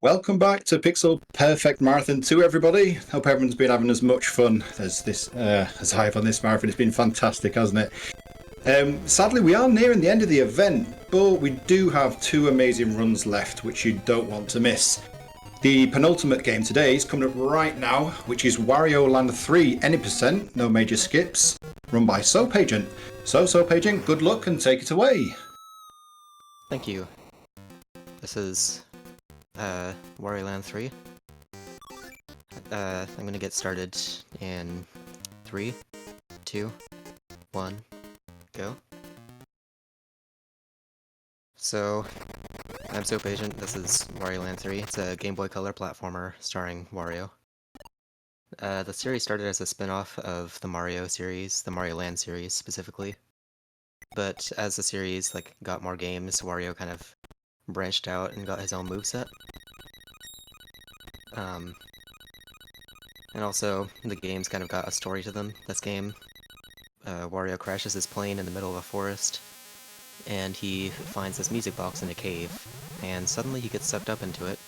Welcome back to Pixel Perfect Marathon 2, everybody. Hope everyone's been having as much fun as I have on this marathon. It's been fantastic, hasn't it? Sadly, we are nearing the end of the event, but we do have two amazing runs left, which you don't want to miss. The penultimate game today is coming up right now, which is Wario Land 3 any percent, no major skips, run by SoapAgent. So, SoapAgent, good luck and take it away. Thank you. This is Wario Land 3. I'm gonna get started in 3, 2, 1, go. So, I'm SoapAgent, this is Wario Land 3. It's a Game Boy Color platformer starring Wario. The series started as a spin-off of the Mario series, the Mario Land series specifically. But as the series got more games, Wario kind of branched out and got his own moveset. And also, the games kind of got a story to them. This game, Wario crashes his plane in the middle of a forest, and he finds this music box in a cave, and suddenly he gets sucked up into it.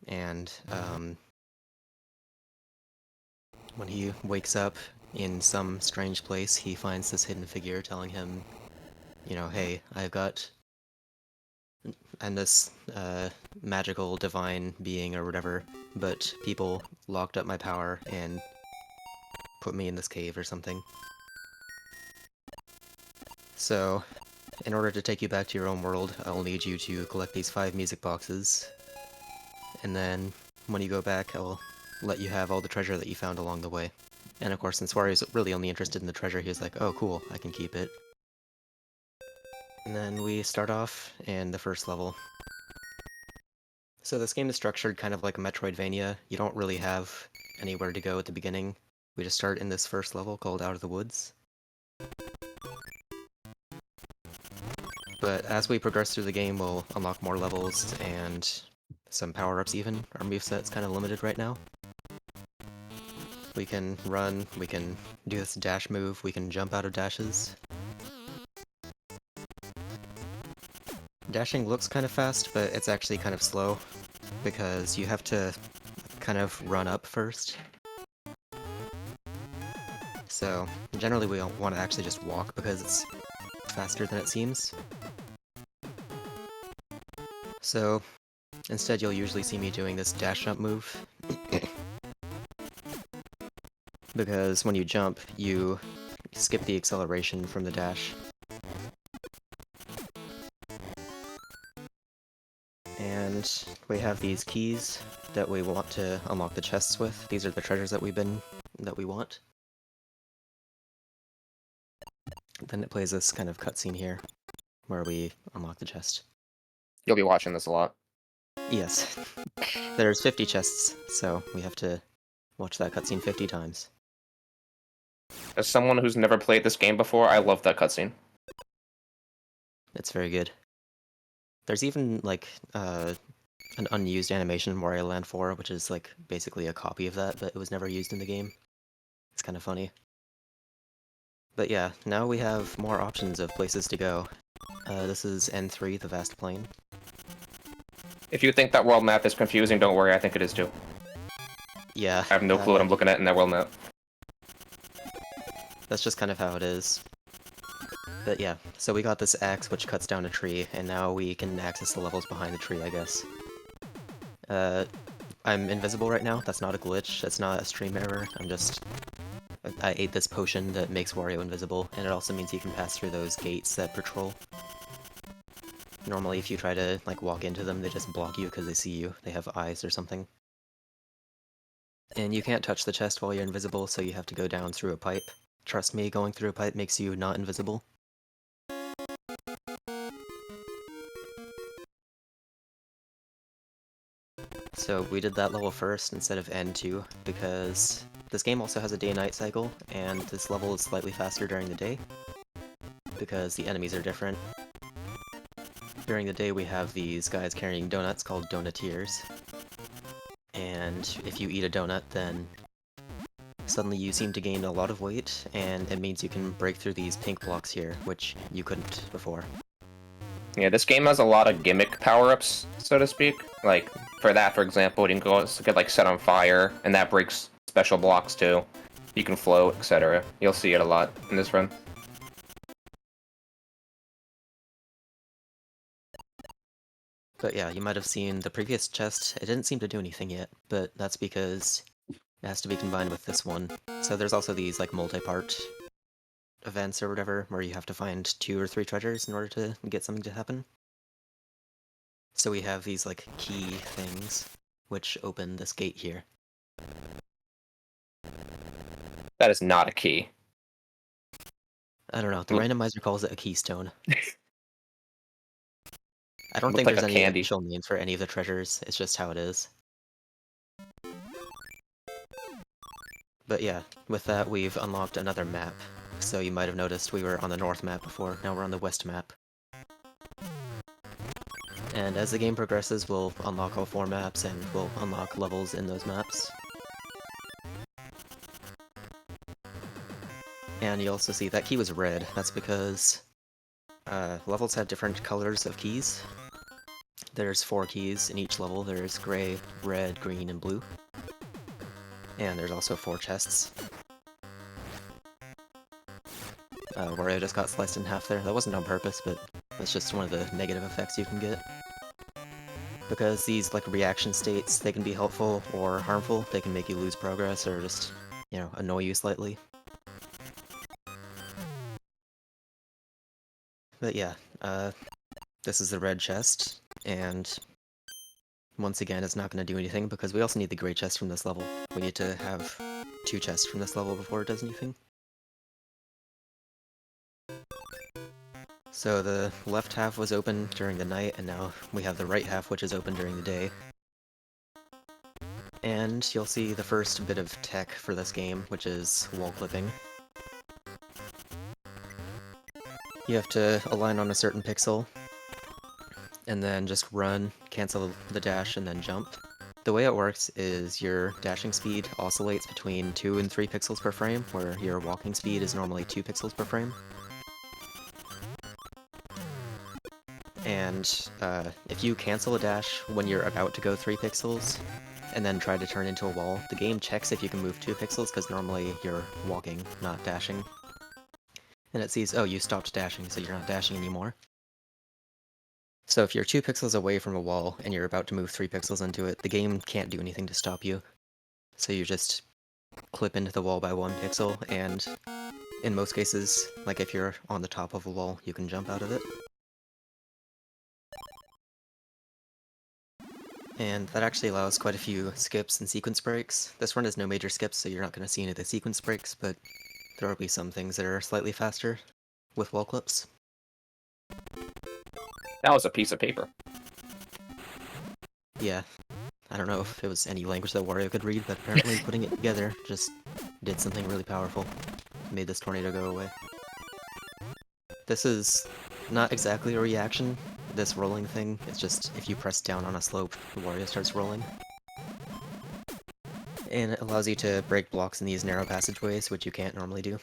And, when he wakes up in some strange place, he finds this hidden figure telling him, you know, hey, I've got... and this, magical divine being or whatever, but people locked up my power and put me in this cave or something. So, in order to take you back to your own world, I'll need you to collect these 5 music boxes, and then when you go back, I'll let you have all the treasure that you found along the way. And of course, since Wario's really only interested in the treasure, he's like, oh cool, I can keep it. And then we start off in the first level. So this game is structured kind of like a Metroidvania. You don't really have anywhere to go at the beginning. We just start in this first level called Out of the Woods. But as we progress through the game, we'll unlock more levels and some power-ups even. Our moveset's kind of limited right now. We can run, we can do this dash move, we can jump out of dashes. Dashing looks kind of fast, but it's actually kind of slow, because you have to kind of run up first. So, generally we don't want to actually just walk because it's faster than it seems. So, instead you'll usually see me doing this dash jump move. Because when you jump, you skip the acceleration from the dash. And we have these keys that we want to unlock the chests with. These are the treasures that we want. Then it plays this kind of cutscene here, where we unlock the chest. You'll be watching this a lot. Yes. There's 50 chests, so we have to watch that cutscene 50 times. As someone who's never played this game before, I love that cutscene. It's very good. There's even, an unused animation in Wario Land 4, which is, basically a copy of that, but it was never used in the game. It's kind of funny. But yeah, now we have more options of places to go. This is N3, the Vast Plain. If you think that world map is confusing, don't worry, I think it is too. Yeah. I have no clue what I'm looking at in that world map. That's just kind of how it is. But yeah, so we got this axe which cuts down a tree, and now we can access the levels behind the tree, I guess. I'm invisible right now, that's not a glitch, that's not a stream error, I ate this potion that makes Wario invisible, and it also means you can pass through those gates that patrol. Normally if you try to, walk into them, they just block you because they see you, they have eyes or something. And you can't touch the chest while you're invisible, so you have to go down through a pipe. Trust me, going through a pipe makes you not invisible. So we did that level first instead of N2, because this game also has a day-night cycle, and this level is slightly faster during the day, because the enemies are different. During the day we have these guys carrying donuts called donutiers, and if you eat a donut then suddenly you seem to gain a lot of weight, and it means you can break through these pink blocks here, which you couldn't before. Yeah, this game has a lot of gimmick power-ups, so to speak. Like, for that, for example, you can go get, like, set on fire, and that breaks special blocks, too. You can float, etc. You'll see it a lot in this run. But yeah, you might have seen the previous chest. It didn't seem to do anything yet, but that's because it has to be combined with this one. So there's also these, like, multi-part events or whatever, where you have to find 2 or 3 treasures in order to get something to happen. So we have these, like, key things, which open this gate here. That is not a key. I don't know, the Look- randomizer calls it a keystone. I don't Looks think like there's a any candy. official name for any of the treasures, it's just how it is. But yeah, with that we've unlocked another map. So you might have noticed we were on the north map before, now we're on the west map. And as the game progresses, we'll unlock all 4 maps, and we'll unlock levels in those maps. And you also see that key was red. That's because levels have different colors of keys. There's 4 keys in each level. There's gray, red, green, and blue. And there's also 4 chests. Wario just got sliced in half there. That wasn't on purpose, but that's just one of the negative effects you can get. Because these, like, reaction states, they can be helpful or harmful. They can make you lose progress or just, you know, annoy you slightly. But yeah, this is the red chest, and once again, it's not going to do anything because we also need the gray chest from this level. We need to have 2 chests from this level before it does anything. So the left half was open during the night, and now we have the right half, which is open during the day. And you'll see the first bit of tech for this game, which is wall clipping. You have to align on a certain pixel, and then just run, cancel the dash, and then jump. The way it works is your dashing speed oscillates between 2 and 3 pixels per frame, where your walking speed is normally 2 pixels per frame. And if you cancel a dash when you're about to go 3 pixels, and then try to turn into a wall, the game checks if you can move 2 pixels, because normally you're walking, not dashing. And it sees, oh, you stopped dashing, so you're not dashing anymore. So if you're 2 pixels away from a wall, and you're about to move 3 pixels into it, the game can't do anything to stop you. So you just clip into the wall by 1 pixel, and in most cases, like if you're on the top of a wall, you can jump out of it. And that actually allows quite a few skips and sequence breaks. This run has no major skips, so you're not going to see any of the sequence breaks, but there will be some things that are slightly faster with wall clips. That was a piece of paper. Yeah, I don't know if it was any language that Wario could read, but apparently putting it together just did something really powerful. Made this tornado go away. This is not exactly a reaction, this rolling thing. It's just if you press down on a slope, Wario starts rolling. And it allows you to break blocks in these narrow passageways, which you can't normally do.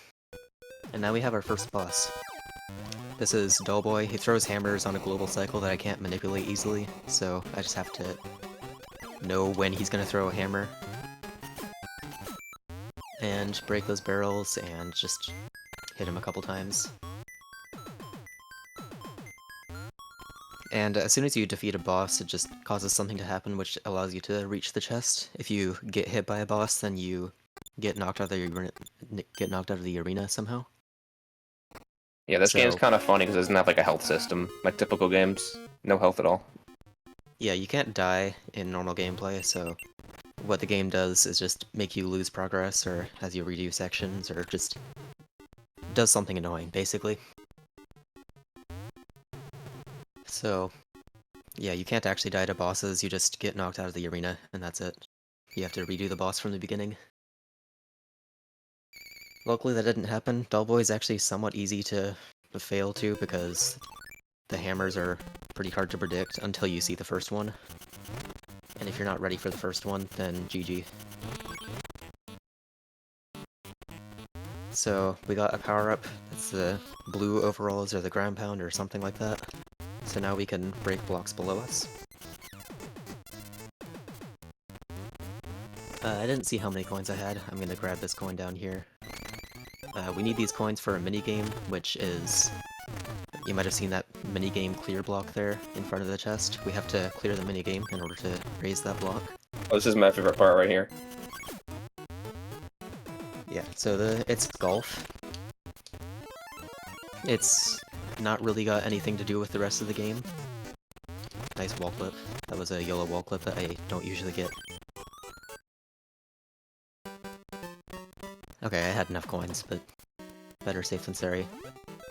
And now we have our first boss. This is Dullboy. He throws hammers on a global cycle that I can't manipulate easily, so I just have to know when he's gonna throw a hammer. And break those barrels and just hit him a couple times. And as soon as you defeat a boss, it just causes something to happen which allows you to reach the chest. If you get hit by a boss, then you get knocked out of the arena somehow. Yeah, this game's So- kind of funny because it doesn't have like a health system, like typical games. No health at all. Yeah, you can't die in normal gameplay, so what the game does is just make you lose progress, or has you redo sections, or just does something annoying, basically. So, yeah, you can't actually die to bosses, you just get knocked out of the arena, and that's it. You have to redo the boss from the beginning. Luckily that didn't happen. Dullboy is actually somewhat easy to fail to, because the hammers are pretty hard to predict until you see the first one. And if you're not ready for the first one, then GG. So, we got a power-up. It's the blue overalls or the ground pound or something like that. So now we can break blocks below us. I didn't see how many coins I had. I'm gonna grab this coin down here. We need these coins for a minigame, which is... You might have seen that minigame clear block there in front of the chest. We have to clear the minigame in order to raise that block. Oh, this is my favorite part right here. Yeah, so it's golf. It's not really got anything to do with the rest of the game. Nice wall clip. That was a YOLO wall clip that I don't usually get. Okay, I had enough coins, but better safe than sorry.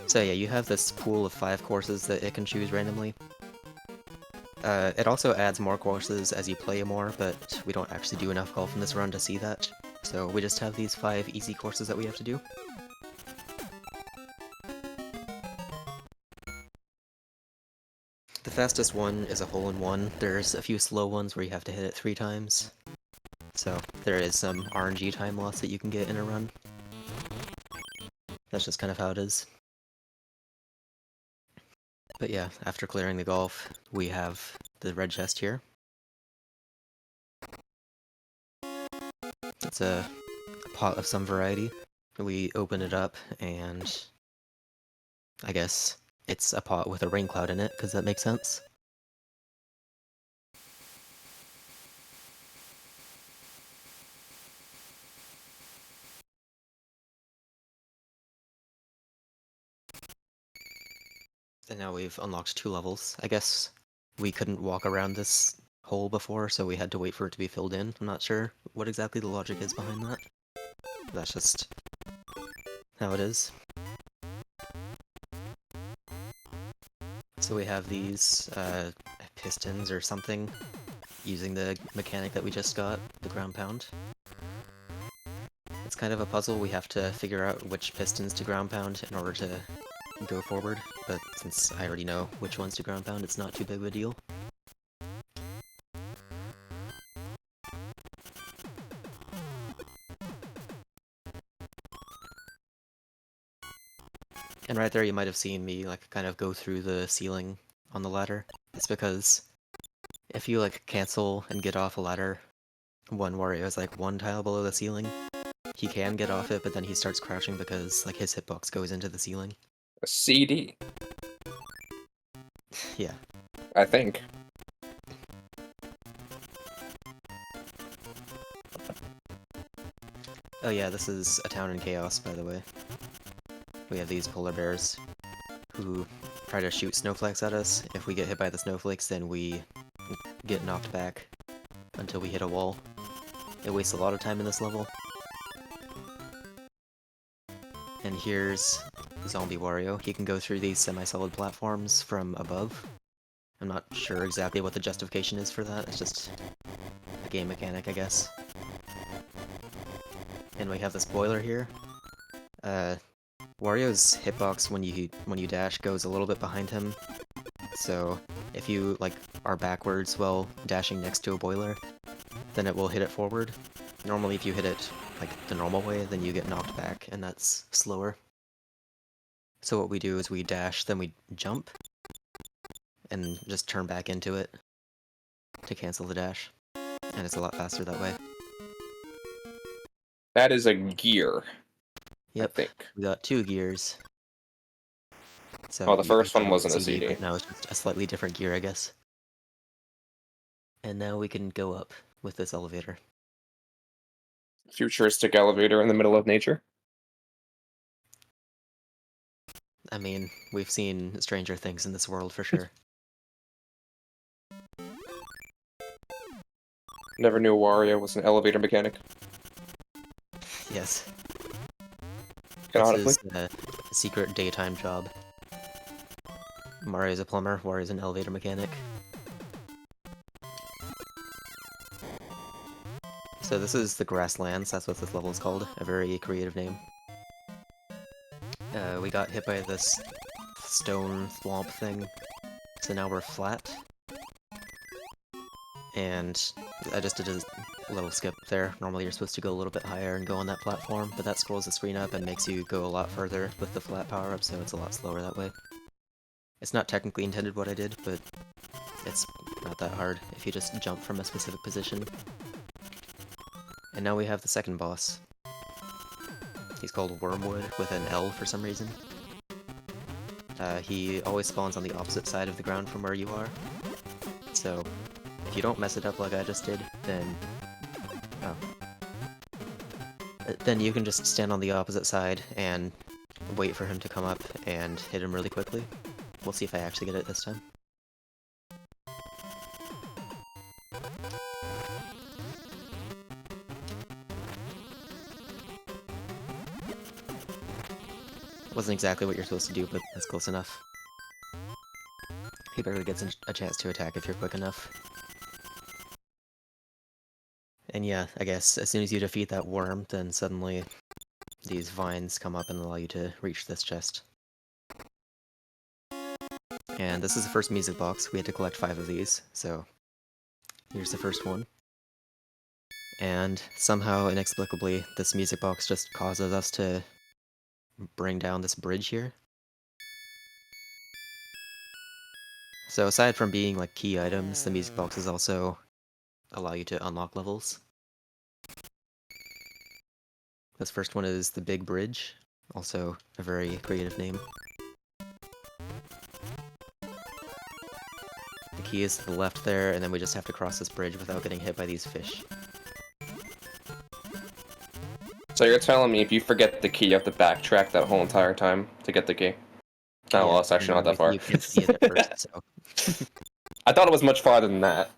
So yeah, you have this pool of 5 courses that it can choose randomly. It also adds more courses as you play more, but we don't actually do enough golf in this run to see that. So we just have these 5 easy courses that we have to do. The fastest one is a hole-in-one. There's a few slow ones where you have to hit it 3 times. So there is some RNG time loss that you can get in a run. That's just kind of how it is. But yeah, after clearing the golf, we have the red chest here. It's a pot of some variety. We open it up, and I guess it's a pot with a rain cloud in it, because that makes sense. And now we've unlocked 2 levels. I guess we couldn't walk around this hole before, so we had to wait for it to be filled in. I'm not sure what exactly the logic is behind that. That's just how it is. So we have these pistons or something, using the mechanic that we just got, the ground pound. It's kind of a puzzle. We have to figure out which pistons to ground pound in order to go forward, but since I already know which ones to ground pound, it's not too big of a deal. And right there you might have seen me like kind of go through the ceiling on the ladder. It's because if you like cancel and get off a ladder when Wario is like 1 tile below the ceiling, he can get off it, but then he starts crouching because like his hitbox goes into the ceiling. A CD, Yeah. I think. Oh yeah, this is a town in chaos, by the way. We have these polar bears who try to shoot snowflakes at us. If we get hit by the snowflakes, then we get knocked back until we hit a wall. It wastes a lot of time in this level. And here's Zombie Wario. He can go through these semi-solid platforms from above. I'm not sure exactly what the justification is for that. It's just a game mechanic, I guess. And we have this boiler here. Wario's hitbox when you dash goes a little bit behind him. So if you like are backwards while dashing next to a boiler, then it will hit it forward. Normally if you hit it like the normal way, then you get knocked back, and that's slower. So what we do is we dash, then we jump, and just turn back into it to cancel the dash. And it's a lot faster that way. That is a gear. Yep, I think. we got 2 gears. So Well, the you first can one call it wasn't a CD. but now it's just a slightly different gear, I guess. And now we can go up with this elevator. Futuristic elevator in the middle of nature. I mean, we've seen stranger things in this world for sure. Never knew Wario was an elevator mechanic. Yes. Canonically. This is a secret daytime job. Mario's a plumber, Wario's an elevator mechanic. So this is the Grasslands, that's what this level is called. A very creative name. We got hit by this stone swamp thing, so now we're flat. And I just did a little skip there. Normally you're supposed to go a little bit higher and go on that platform, but that scrolls the screen up and makes you go a lot further with the flat power-up, so it's a lot slower that way. It's not technically intended what I did, but it's not that hard if you just jump from a specific position. And now we have the second boss. He's called Wormwood with an L for some reason. He always spawns on the opposite side of the ground from where you are. So, if you don't mess it up like I just did, then... Oh. Then you can just stand on the opposite side and wait for him to come up and hit him really quickly. We'll see if I actually get it this time. Wasn't exactly what you're supposed to do, but that's close enough. He barely gets a chance to attack if you're quick enough. And yeah, I guess as soon as you defeat that worm, then suddenly these vines come up and allow you to reach this chest. And this is the first music box. We had to collect 5 of these, so here's the first one. And somehow, inexplicably, this music box just causes us to bring down this bridge here. So aside from being like key items, the music boxes also allow you to unlock levels. This first one is the Big Bridge, also a very creative name. The key is to the left there, and then we just have to cross this bridge without getting hit by these fish. So you're telling me if you forget the key, you have to backtrack that whole entire time to get the key? Oh, well, it's actually not that far. You can't see it at first, so... I thought it was much farther than that.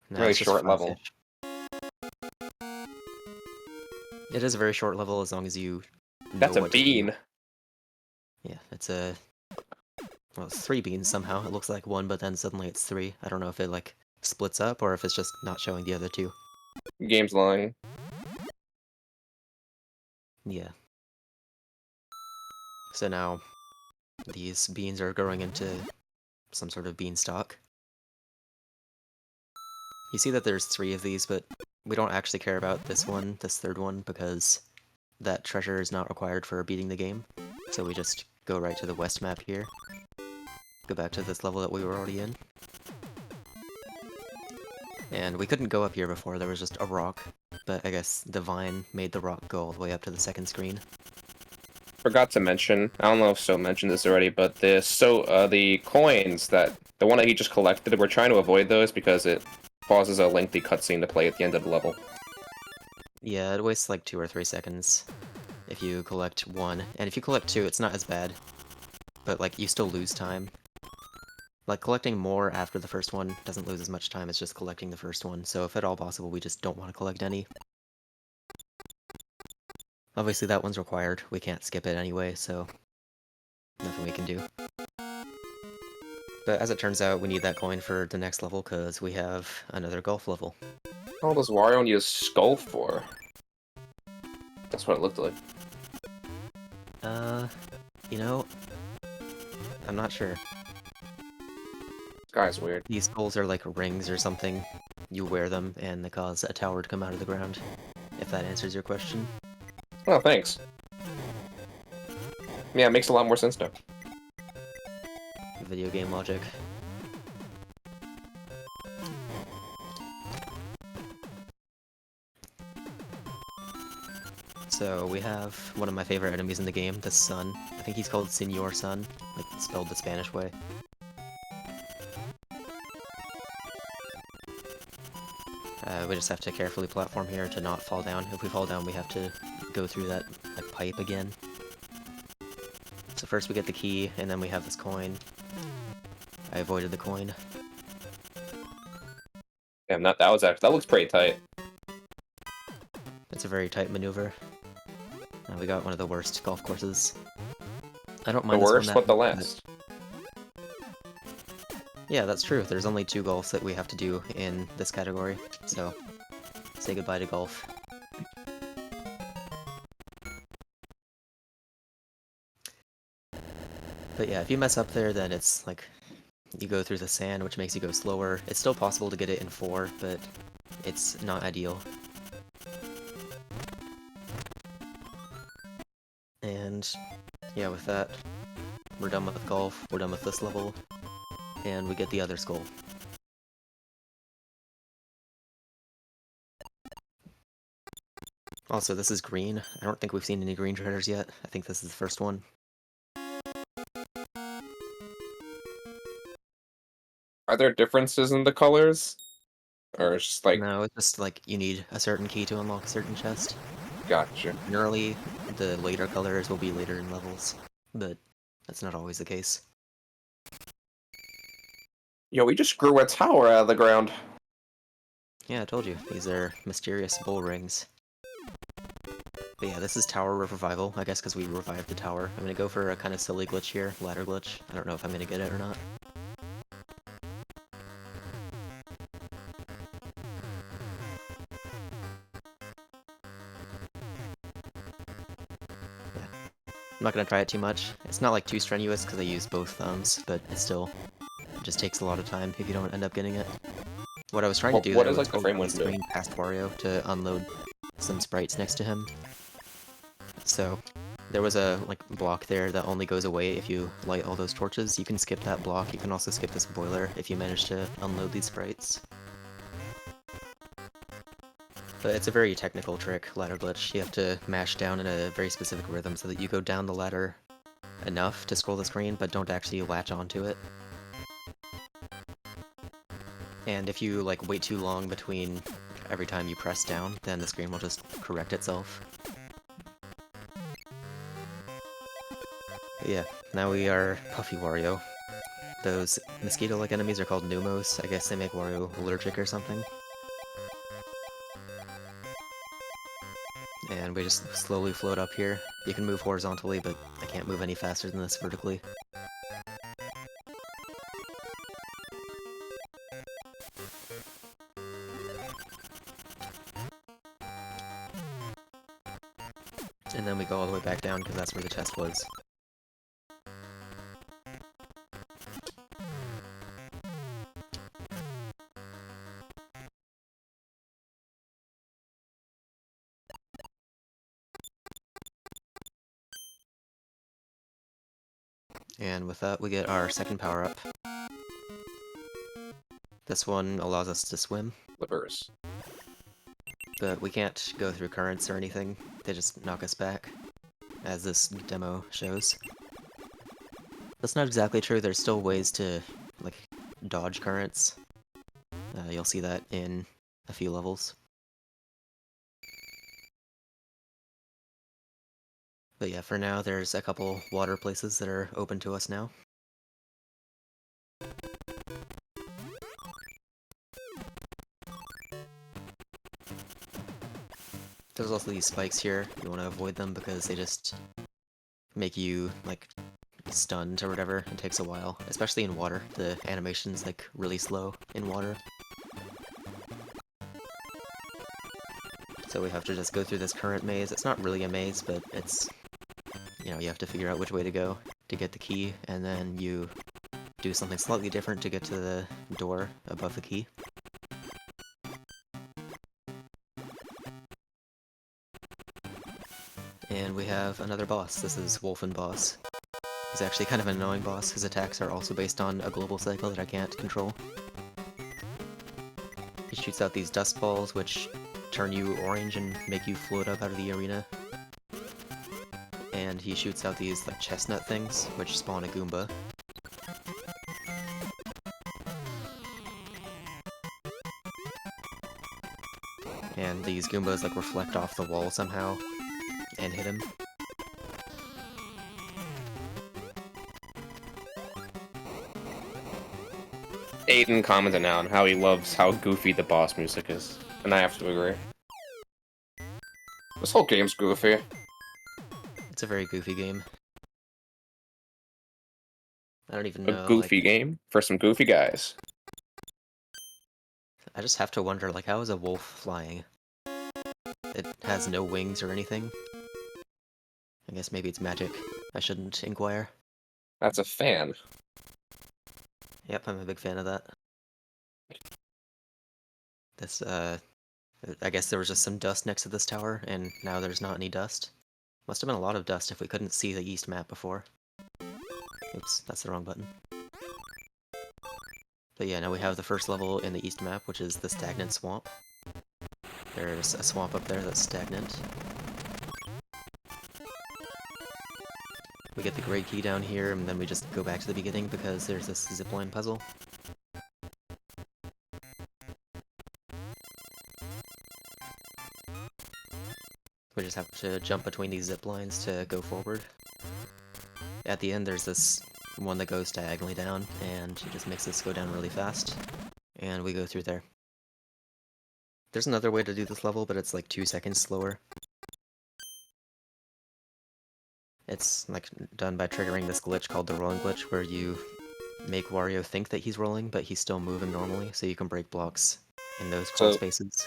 No, Really it's just short 5 level. fish. It is a very short level as long as you know That's a what to do. bean. Yeah, it's a... Well, it's 3 beans somehow. It looks like 1, but then suddenly it's 3. I don't know if it, like, splits up or if it's just not showing the other 2. Game's lying. Yeah. So now, these beans are growing into some sort of beanstalk. You see that there's 3 of these, but we don't actually care about this one, this third one, because that treasure is not required for beating the game. So we just go right to the west map here. Go back to this level that we were already in. And we couldn't go up here before, there was just a rock, but I guess the vine made the rock go all the way up to the second screen. Forgot to mention, I don't know if So mentioned this already, but the coins the one that he just collected, we're trying to avoid those because it pauses a lengthy cutscene to play at the end of the level. Yeah, it wastes like 2 or 3 seconds if you collect 1, and if you collect 2, it's not as bad, but like you still lose time. Like collecting more after the first one doesn't lose as much time as just collecting the first one, so if at all possible, we just don't want to collect any. Obviously that one's required, we can't skip it anyway, so nothing we can do. But as it turns out, we need that coin for the next level because we have another golf level. What does Wario need a skull for? That's what it looked like. You know, I'm not sure. This guy's weird. These skulls are like rings or something. You wear them and they cause a tower to come out of the ground, if that answers your question. Oh, thanks. Yeah, it makes a lot more sense now. Video game logic. So we have one of my favorite enemies in the game, the Sun. I think he's called Senor Sun, like spelled the Spanish way. We just have to carefully platform here to not fall down. If we fall down, we have to go through that like pipe again. So first we get the key, and then we have this coin. I avoided the coin. Damn, that looks pretty tight. It's a very tight maneuver. We got one of the worst golf courses. I don't mind The this one worst, that but the much, last. Yeah, that's true. There's only 2 golfs that we have to do in this category, so say goodbye to golf. But yeah, if you mess up there, then it's like you go through the sand, which makes you go slower. It's still possible to get it in 4, but it's not ideal. And yeah, with that, we're done with golf, we're done with this level, and we get the other skull. Also, this is green. I don't think we've seen any green treasures yet. I think this is the first one. Are there differences in the colors? Or it's just like, No, it's just like you need a certain key to unlock a certain chest. gotcha. Generally, the later colors will be later in levels, but that's not always the case. Yo, we just grew a tower out of the ground. Yeah, I told you, these are mysterious bull rings. But yeah, this is Tower Revival, I guess because we revived the tower. I'm gonna go for a kind of silly glitch here, ladder glitch. I don't know if I'm gonna get it or not. I'm not gonna try it too much. It's not like too strenuous because I use both thumbs, but it just takes a lot of time if you don't end up getting it. What I was trying to do What there is, was like, the hold frame down the window? screen past Wario to unload some sprites next to him. So there was a block there that only goes away if you light all those torches. You can skip that block. You can also skip this boiler if you manage to unload these sprites. But it's a very technical trick, ladder glitch. You have to mash down in a very specific rhythm so that you go down the ladder enough to scroll the screen, but don't actually latch onto it. And if you wait too long between every time you press down, then the screen will just correct itself. But yeah, now we are Puffy Wario. Those mosquito-like enemies are called Numos. I guess they make Wario allergic or something. And we just slowly float up here. You can move horizontally, but I can't move any faster than this vertically. And then we go all the way back down because that's where the chest was. And with that, we get our second power-up. This one allows us to swim, Livers. but we can't go through currents or anything. They just knock us back, as this demo shows. That's not exactly true. There's still ways to, dodge currents. You'll see that in a few levels. But yeah, for now, there's a couple water places that are open to us now. There's also these spikes here. You want to avoid them because they just make you, stunned or whatever. It takes a while, especially in water. The animation's, really slow in water. So we have to just go through this current maze. It's not really a maze, but it's, you have to figure out which way to go to get the key, and then you do something slightly different to get to the door above the key. And we have another boss. This is Wolfen Boss. He's actually kind of an annoying boss. His attacks are also based on a global cycle that I can't control. He shoots out these dust balls, which turn you orange and make you float up out of the arena. And he shoots out these chestnut things, which spawn a Goomba. And these Goombas reflect off the wall somehow and hit him. Aiden commented now on how he loves how goofy the boss music is, and I have to agree. This whole game's goofy. It's a very goofy game. I don't even A know, goofy game for some goofy guys. I just have to wonder, how is a wolf flying? It has no wings or anything. I guess maybe it's magic. I shouldn't inquire. That's a fan. Yep, I'm a big fan of that. This, I guess there was just some dust next to this tower, and now there's not any dust. Must have been a lot of dust if we couldn't see the east map before. Oops, that's the wrong button. But yeah, now we have the first level in the east map, which is the stagnant swamp. There's a swamp up there that's stagnant. We get the great key down here, and then we just go back to the beginning because there's this zipline puzzle. We just have to jump between these zip lines to go forward. At the end, there's this one that goes diagonally down, and it just makes this go down really fast. And we go through there. There's another way to do this level, but it's like 2 seconds slower. It's like done by triggering this glitch called the rolling glitch, where you make Wario think that he's rolling, but he's still moving normally, so you can break blocks in those crawl spaces.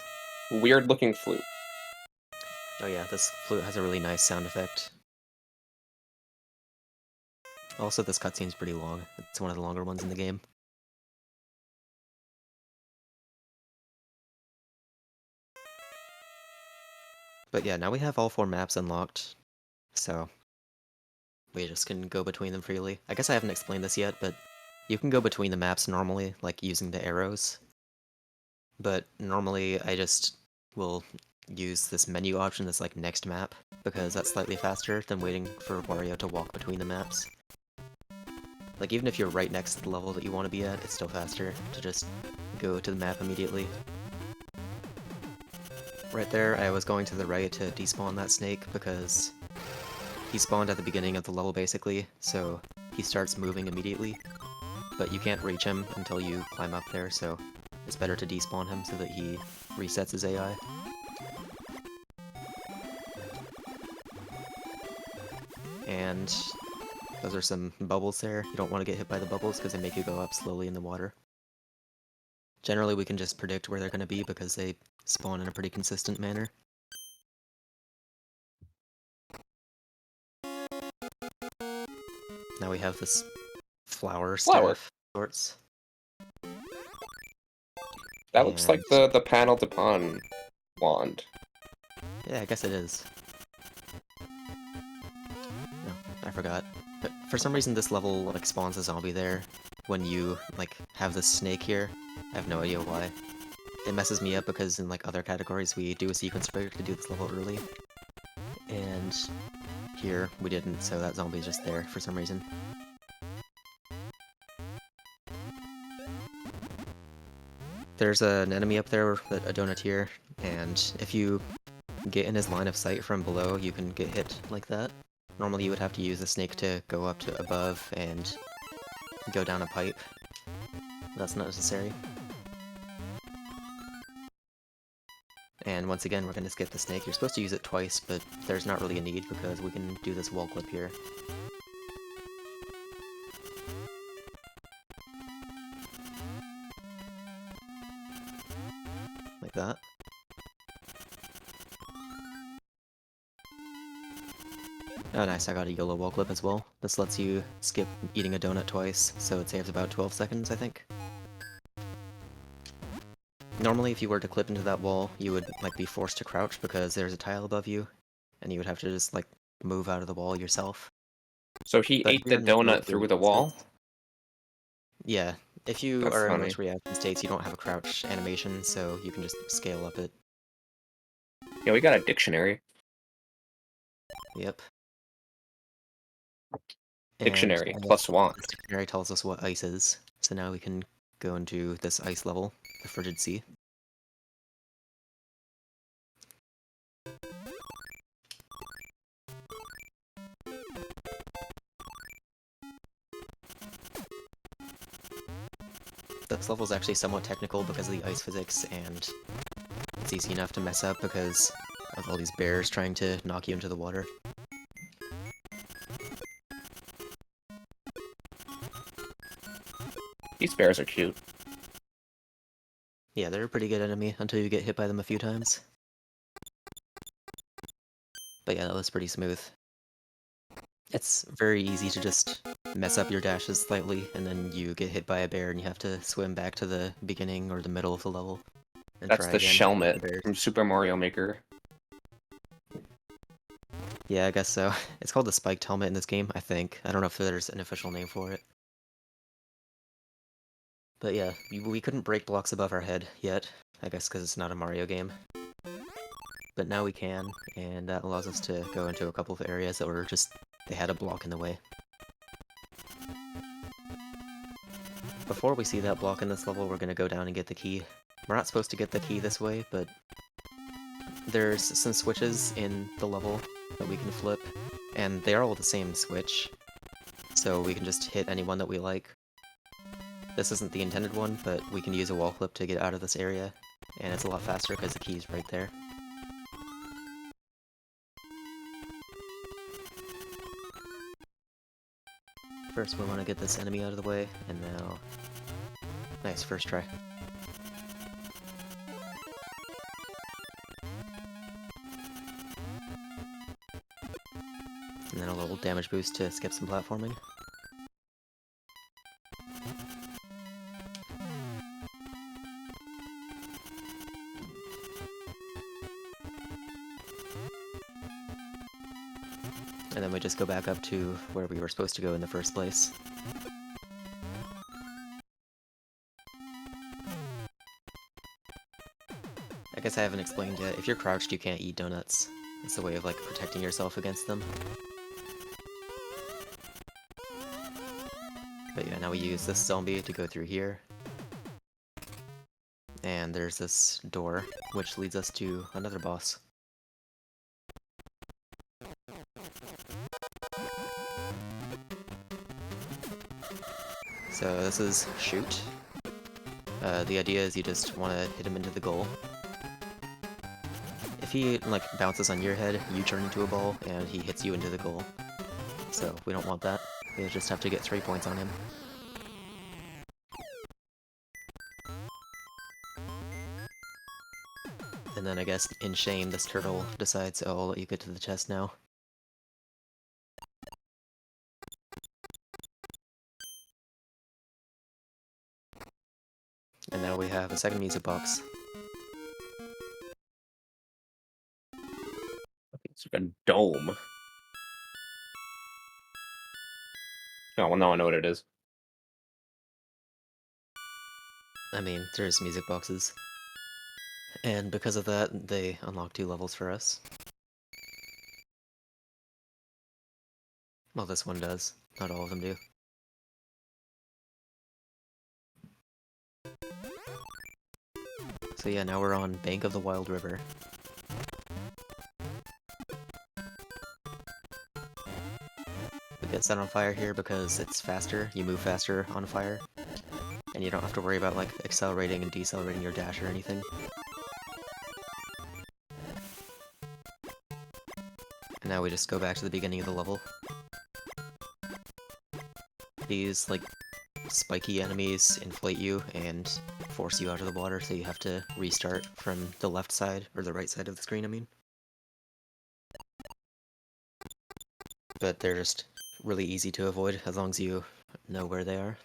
Weird looking flute. Oh yeah, this flute has a really nice sound effect. Also, this cutscene's pretty long. It's one of the longer ones in the game. But yeah, now we have all 4 maps unlocked, so we just can go between them freely. I guess I haven't explained this yet, but you can go between the maps normally, like using the arrows. But normally I just will use this menu option that's like next map, because that's slightly faster than waiting for Wario to walk between the maps. Like, even if you're right next to the level that you want to be at, it's still faster to just go to the map immediately. Right there, I was going to the right to despawn that snake, because he spawned at the beginning of the level, basically, so he starts moving immediately. But you can't reach him until you climb up there, so it's better to despawn him so that he resets his AI. And those are some bubbles there. You don't want to get hit by the bubbles because they make you go up slowly in the water. Generally, we can just predict where they're going to be because they spawn in a pretty consistent manner. Now we have this flower staff sorts. That looks like the panel de pawn wand. Yeah, I guess it is. No, I forgot. But for some reason this level like spawns a zombie there when you like have this snake here. I have no idea why. It messes me up because in like other categories we do a sequence break to do this level early. And here we didn't, so that zombie's just there for some reason. There's an enemy up there, a donateer, and if you get in his line of sight from below, you can get hit like that. Normally you would have to use the snake to go up to above and go down a pipe. That's not necessary. And once again, we're going to skip the snake. You're supposed to use it twice, but there's not really a need because we can do this wall clip here. Like that. Oh nice, I got a YOLO wall clip as well. This lets you skip eating a donut twice, so it saves about 12 seconds, I think. Normally, if you were to clip into that wall, you would like be forced to crouch because there's a tile above you, and you would have to just like move out of the wall yourself. So he ate the donut through the wall? Yeah, if you That's are in funny. most reaction states, you don't have a crouch animation, so you can just scale up it. Yeah, we got a dictionary. Yep. Dictionary, And plus wand. this dictionary tells us what ice is, so now we can go into this ice level, the Frigid Sea. This level is actually somewhat technical because of the ice physics, and it's easy enough to mess up because of all these bears trying to knock you into the water. These bears are cute. Yeah, they're a pretty good enemy until you get hit by them a few times. But yeah, that was pretty smooth. It's very easy to just mess up your dashes slightly, and then you get hit by a bear and you have to swim back to the beginning or the middle of the level. And That's try the again. Shelmet from Super Mario Maker. Yeah, I guess so. It's called the spiked helmet in this game, I think. I don't know if there's an official name for it. But yeah, we couldn't break blocks above our head yet, I guess because it's not a Mario game. But now we can, and that allows us to go into a couple of areas that were just... they had a block in the way. Before we see that block in this level, we're gonna go down and get the key. We're not supposed to get the key this way, but there's some switches in the level that we can flip, and they're all the same switch, so we can just hit any one that we like. This isn't the intended one, but we can use a wall clip to get out of this area, and it's a lot faster because the key's right there. First we want to get this enemy out of the way, and now... Nice, first try. And then a little damage boost to skip some platforming. And then we just go back up to where we were supposed to go in the first place. I guess I haven't explained yet, if you're crouched you can't eat donuts. It's a way of like protecting yourself against them. But yeah, now we use this zombie to go through here. And there's this door, which leads us to another boss. So this is shoot. The idea is you just want to hit him into the goal. If he like bounces on your head, you turn into a ball, and he hits you into the goal. So we don't want that. We just have to get 3 points on him. And then I guess in shame, this turtle decides, oh, I'll let you get to the chest now. And now we have a second music box. It's like a dome. Oh, well, now I know what it is. I mean, there's music boxes. And because of that, they unlock 2 levels for us. Well, this one does. Not all of them do. So yeah, now we're on Bank of the Wild River. We get set on fire here because it's faster, you move faster on fire, and you don't have to worry about like accelerating and decelerating your dash or anything. And now we just go back to the beginning of the level. These like spiky enemies inflate you and force you out of the water, so you have to restart from the left side, or the right side of the screen, I mean. But they're just really easy to avoid, as long as you know where they are.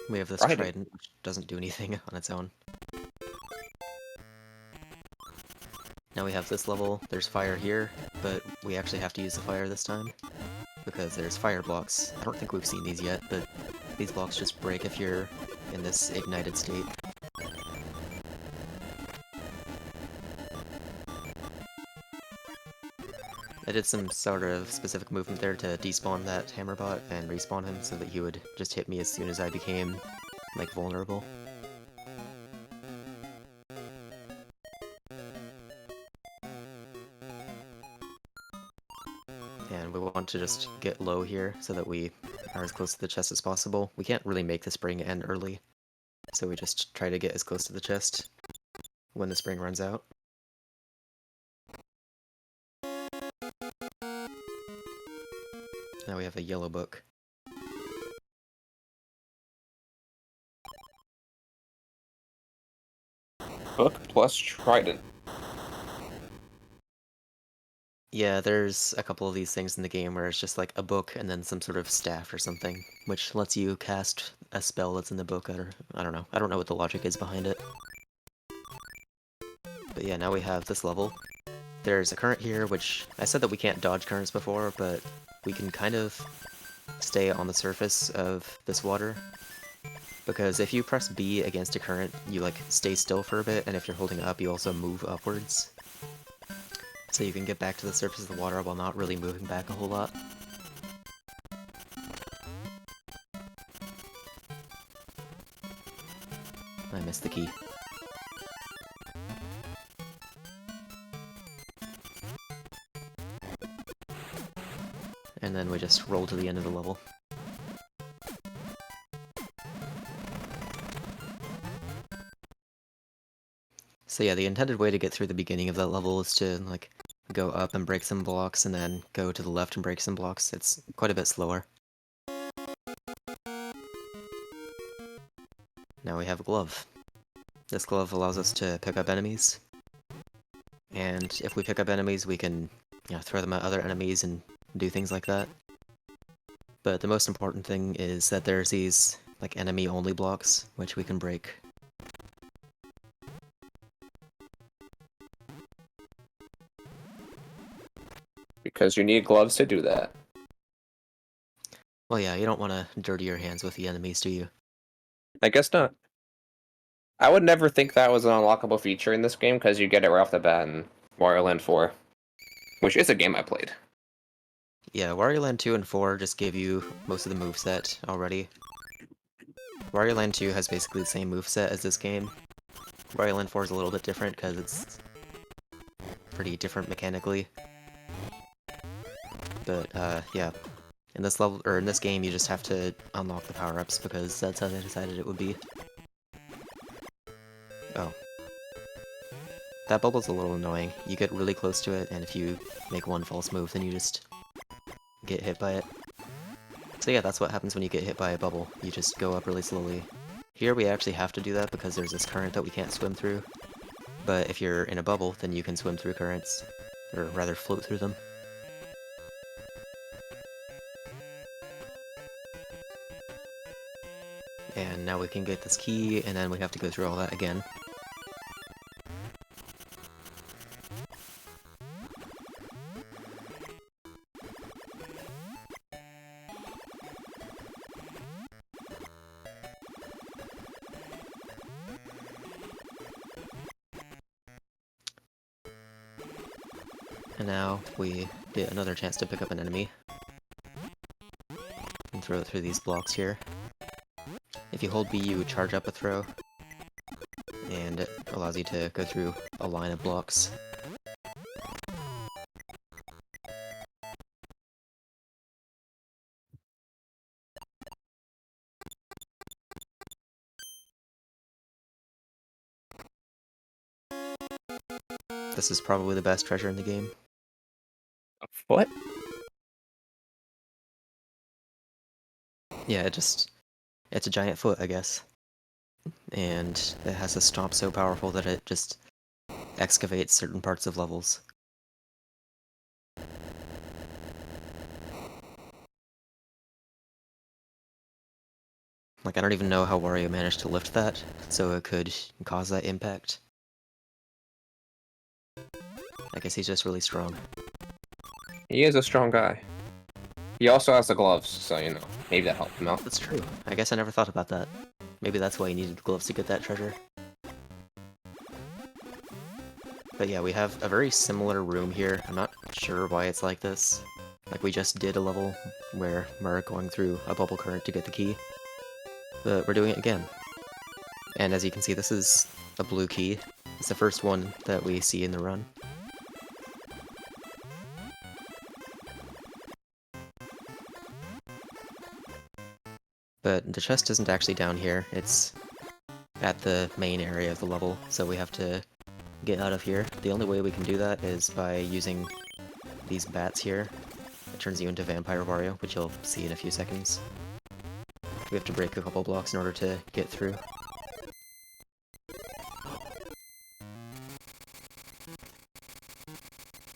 We have this trident, which doesn't do anything on its own. Now we have this level, there's fire here, but we actually have to use the fire this time, because there's fire blocks. I don't think we've seen these yet, but these blocks just break if you're in this ignited state. I did some sort of specific movement there to despawn that hammer bot and respawn him so that he would just hit me as soon as I became, like, vulnerable. And we want to just get low here so that we are as close to the chest as possible. We can't really make the spring end early, so we just try to get as close to the chest when the spring runs out. Now we have a yellow book. Book plus trident. Yeah, there's a couple of these things in the game where it's just like a book and then some sort of staff or something, which lets you cast a spell that's in the book, or I don't know. I don't know what the logic is behind it. But yeah, now we have this level, there's a current here, which I said that we can't dodge currents before, but we can kind of stay on the surface of this water. Because if you press B against a current, you like stay still for a bit, and if you're holding up, you also move upwards. So you can get back to the surface of the water while not really moving back a whole lot. I missed the key. And then we just roll to the end of the level. So yeah, the intended way to get through the beginning of that level is to, like, go up and break some blocks, and then go to the left and break some blocks. It's quite a bit slower. Now we have a glove. This glove allows us to pick up enemies. And if we pick up enemies, we can, you know, throw them at other enemies and do things like that. But the most important thing is that there's these, like, enemy-only blocks, which we can break. Because you need gloves to do that. Well, yeah, you don't want to dirty your hands with the enemies, do you? I guess not. I would never think that was an unlockable feature in this game, because you get it right off the bat in Wario Land 4. Which is a game I played. Yeah, Wario Land 2 and 4 just gave you most of the moveset already. Wario Land 2 has basically the same moveset as this game. Wario Land 4 is a little bit different because it's pretty different mechanically. But, yeah. In this level, or in this game, you just have to unlock the power-ups because that's how they decided it would be. Oh. That bubble's a little annoying. You get really close to it, and if you make one false move, then you just get hit by it. So yeah, that's what happens when you get hit by a bubble. You just go up really slowly. Here we actually have to do that because there's this current that we can't swim through. But if you're in a bubble, then you can swim through currents. Or rather, float through them. And now we can get this key, and then we have to go through all that again. And now we get another chance to pick up an enemy. And throw it through these blocks here. If you hold B, you charge up a throw, and it allows you to go through a line of blocks. This is probably the best treasure in the game. What? Yeah, it's a giant foot, I guess. And it has a stomp so powerful that it just excavates certain parts of levels. Like, I don't even know how Wario managed to lift that, so it could cause that impact. I guess he's just really strong. He is a strong guy. He also has the gloves, so, you know, maybe that helped him out. That's true. I guess I never thought about that. Maybe that's why he needed the gloves to get that treasure. But yeah, we have a very similar room here. I'm not sure why it's like this. Like, we just did a level where we're going through a bubble current to get the key. But we're doing it again. And as you can see, this is a blue key. It's the first one that we see in the run. But the chest isn't actually down here, it's at the main area of the level, so we have to get out of here. The only way we can do that is by using these bats here. It turns you into Vampire Wario, which you'll see in a few seconds. We have to break a couple blocks in order to get through.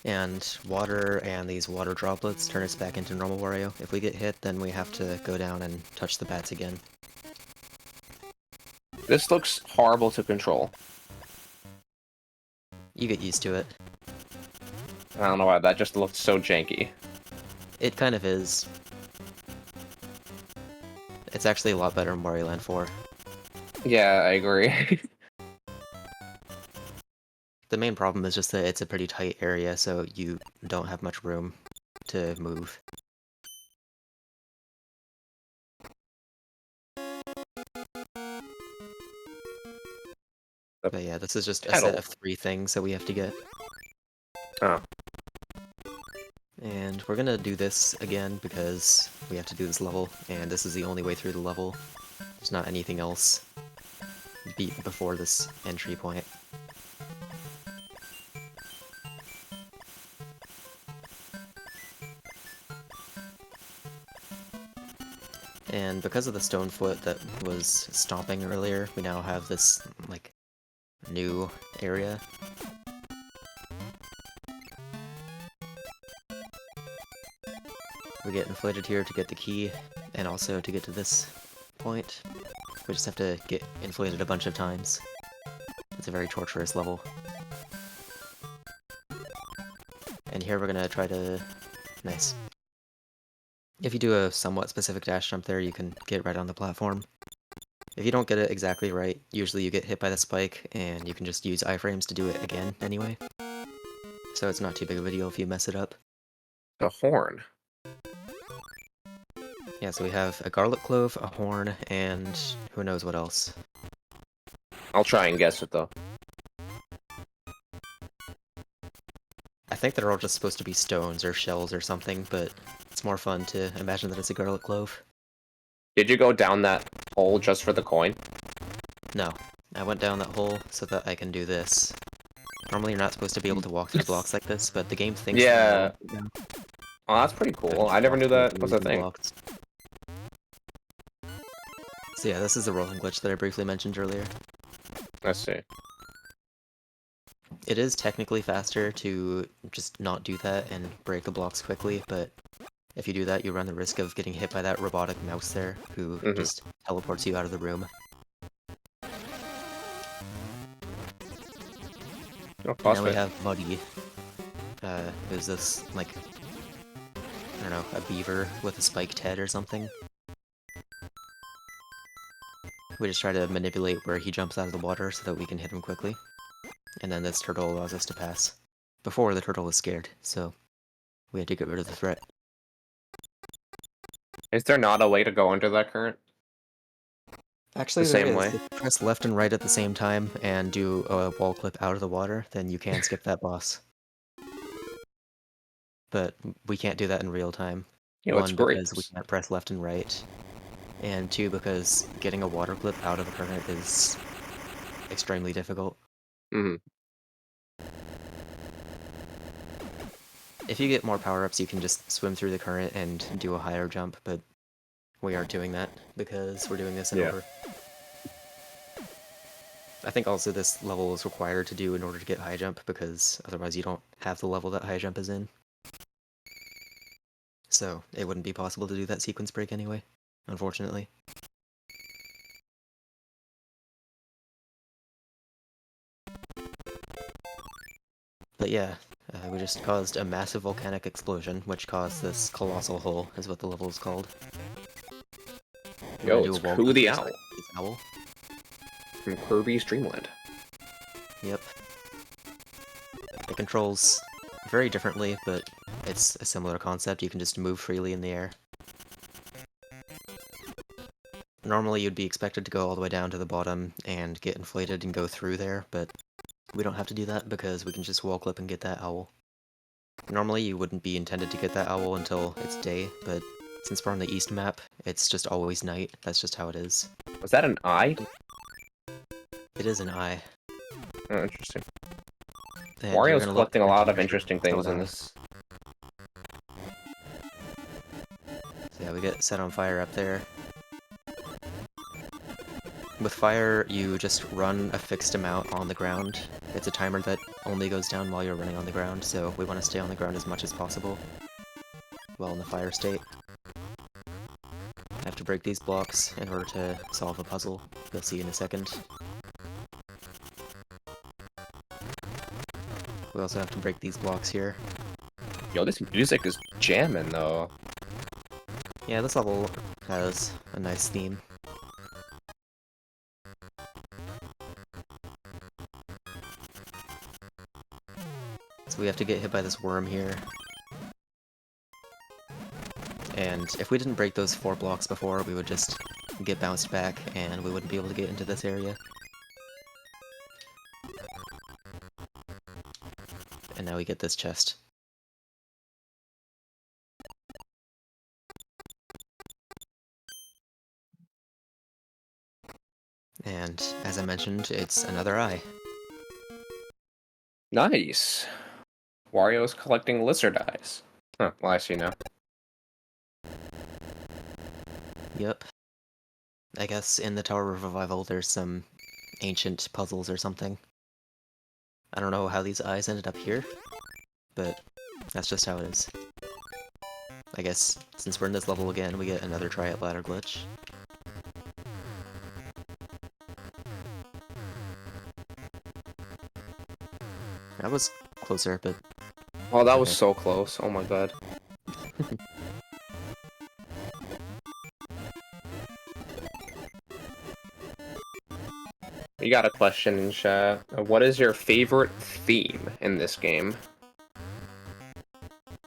And water and these water droplets turn us back into normal Wario. If we get hit, then we have to go down and touch the bats again. This looks horrible to control. You get used to it. I don't know why, that just looked so janky. It kind of is. It's actually a lot better in Wario Land 4. Yeah, I agree. The main problem is just that it's a pretty tight area, so you don't have much room to move. But yeah, this is just a set of 3 things that we have to get. Oh. And we're gonna do this again because we have to do this level, and this is the only way through the level. There's not anything else before this entry point. And because of the stone foot that was stomping earlier, we now have this, like, new area. We get inflated here to get the key, and also to get to this point. We just have to get inflated a bunch of times. It's a very torturous level. And here we're gonna try to... Nice. If you do a somewhat specific dash jump there, you can get right on the platform. If you don't get it exactly right, usually you get hit by the spike, and you can just use iframes to do it again anyway. So it's not too big of a deal if you mess it up. The horn. Yeah, so we have a garlic clove, a horn, and who knows what else. I'll try and guess it, though. I think they're all just supposed to be stones or shells or something, but it's more fun to imagine that it's a garlic clove. Did you go down that hole just for the coin? No, I went down that hole so that I can do this. Normally you're not supposed to be able to walk through blocks like this, but the game thinks Yeah. that you Oh, that's pretty cool. I never knew that was a thing. blocks. So yeah, this is the rolling glitch that I briefly mentioned earlier. Let's see. It is technically faster to just not do that and break the blocks quickly, but if you do that, you run the risk of getting hit by that robotic mouse there, who just teleports you out of the room. Oh, Now we have Muddy, who's this, like, I don't know, a beaver with a spiked head or something. We just try to manipulate where he jumps out of the water so that we can hit him quickly. And then this turtle allows us to pass. Before, the turtle was scared, so we had to get rid of the threat. Is there not a way to go under that current? Actually, The there same is. way? If you press left and right at the same time and do a wall clip out of the water, then you can skip that boss. But we can't do that in real time. You know, One, it's great. because we can't press left and right. And 2, because getting a water clip out of the current is extremely difficult. If you get more power-ups, you can just swim through the current and do a higher jump, but we aren't doing that because we're doing this in over. I think also this level is required to do in order to get high jump, because otherwise you don't have the level that high jump is in. So it wouldn't be possible to do that sequence break anyway, unfortunately. But yeah, we just caused a massive volcanic explosion, which caused this colossal hole, is what the level is called. Yo, it's Coo the Owl. Owl. From Kirby's Dream Land. Yep. It controls very differently, but it's a similar concept. You can just move freely in the air. Normally you'd be expected to go all the way down to the bottom and get inflated and go through there, but we don't have to do that because we can just wall clip and get that owl. Normally you wouldn't be intended to get that owl until it's day, but since we're on the east map, it's just always night. That's just how it is. Was that an eye? It is an eye. Oh, interesting. And Wario's you're collecting a gonna look lot of for interesting things in this. So yeah, we get set on fire up there. With fire, you just run a fixed amount on the ground. It's a timer that only goes down while you're running on the ground, so we want to stay on the ground as much as possible while in the fire state. I have to break these blocks in order to solve a puzzle. You'll see in a second. We also have to break these blocks here Yo, this music is jamming though. Yeah, this level has a nice theme. So we have to get hit by this worm here. And if we didn't break those 4 blocks before, we would just get bounced back and we wouldn't be able to get into this area. And now we get this chest. And as I mentioned, it's another eye. Nice. Wario's collecting lizard eyes. Huh, well, I see now. Yep. I guess in the Tower of Revival there's some ancient puzzles or something. I don't know how these eyes ended up here, but that's just how it is. I guess since we're in this level again, we get another try at ladder glitch. That was closer, but Oh, that was okay. so close. Oh my god. We got a question in chat. What is your favorite theme in this game?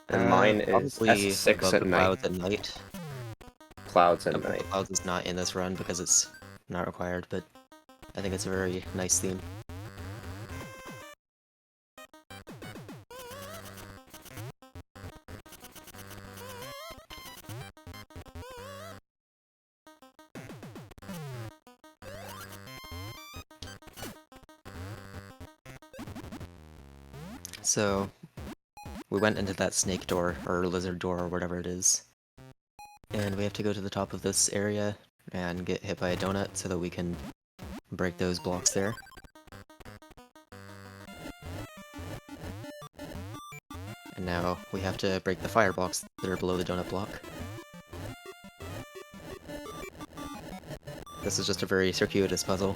And mine is probably S6 above at the night. clouds at night. Clouds at Above night. the clouds is not in this run because it's not required, but I think it's a very nice theme. So, we went into that snake door, or lizard door, or whatever it is. And we have to go to the top of this area and get hit by a donut so that we can break those blocks there. And now we have to break the fire blocks that are below the donut block. This is just a very circuitous puzzle.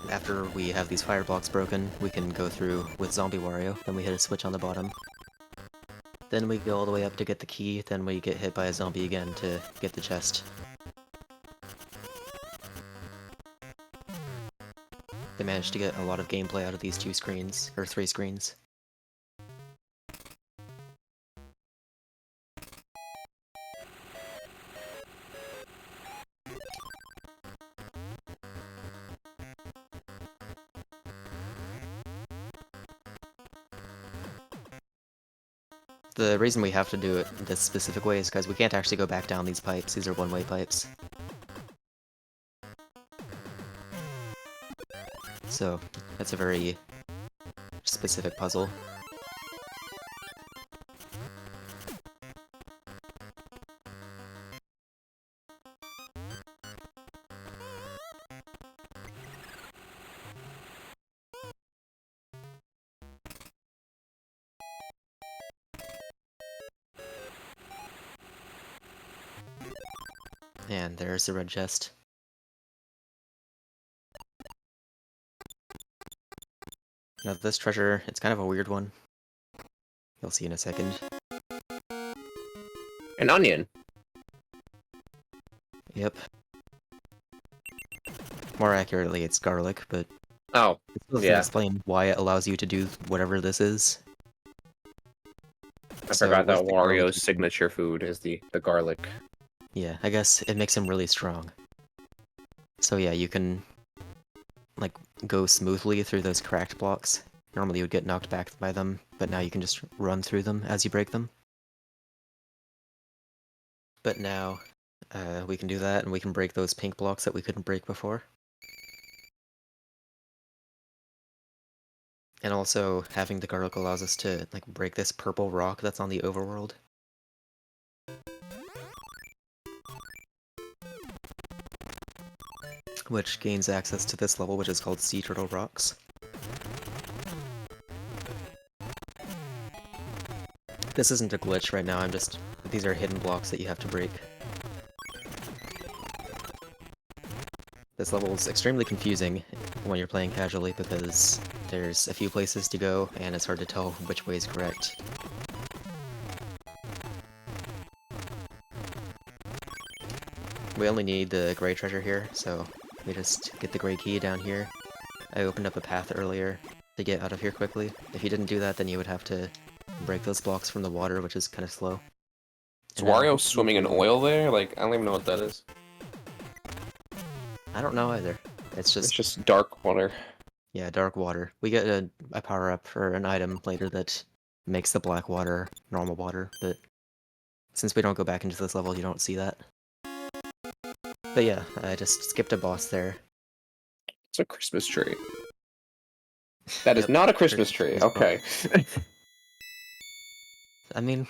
After we have these fire blocks broken, we can go through with Zombie Wario, then we hit a switch on the bottom. Then we go all the way up to get the key, then we get hit by a zombie again to get the chest. They managed to get a lot of gameplay out of these 2 screens, or 3 screens. The reason we have to do it this specific way is because we can't actually go back down these pipes. These are one-way pipes. So, that's a very specific puzzle. And there's the red chest. Now this treasure, it's kind of a weird one. You'll see in a second. An onion. Yep. More accurately, it's garlic, but Oh, it doesn't yeah. explain why it allows you to do whatever this is. I So forgot that with the garlic, Wario's signature food is the garlic. yeah, I guess it makes him really strong. So yeah, you can, like, go smoothly through those cracked blocks. Normally you would get knocked back by them, but now you can just run through them as you break them. But now, we can do that, and we can break those pink blocks that we couldn't break before. And also, having the garlic allows us to, like, break this purple rock that's on the overworld. Which gains access to this level, which is called Sea Turtle Rocks. This isn't a glitch right now, these are hidden blocks that you have to break. This level is extremely confusing when you're playing casually because There's a few places to go, and it's hard to tell which way is correct. We only need the gray treasure here, so we just get the gray key down here. I opened up a path earlier to get out of here quickly. If you didn't do that, then you would have to break those blocks from the water, which is kind of slow. Is Wario swimming in oil there? Like, I don't even know what that is. I don't know either. It's just dark water. Yeah, dark water. We get a power-up or an item later that makes the black water normal water, but since we don't go back into this level, you don't see that. But yeah, I just skipped a boss there. It's a Christmas tree. That is Yep, not a Christmas tree. Okay. I mean,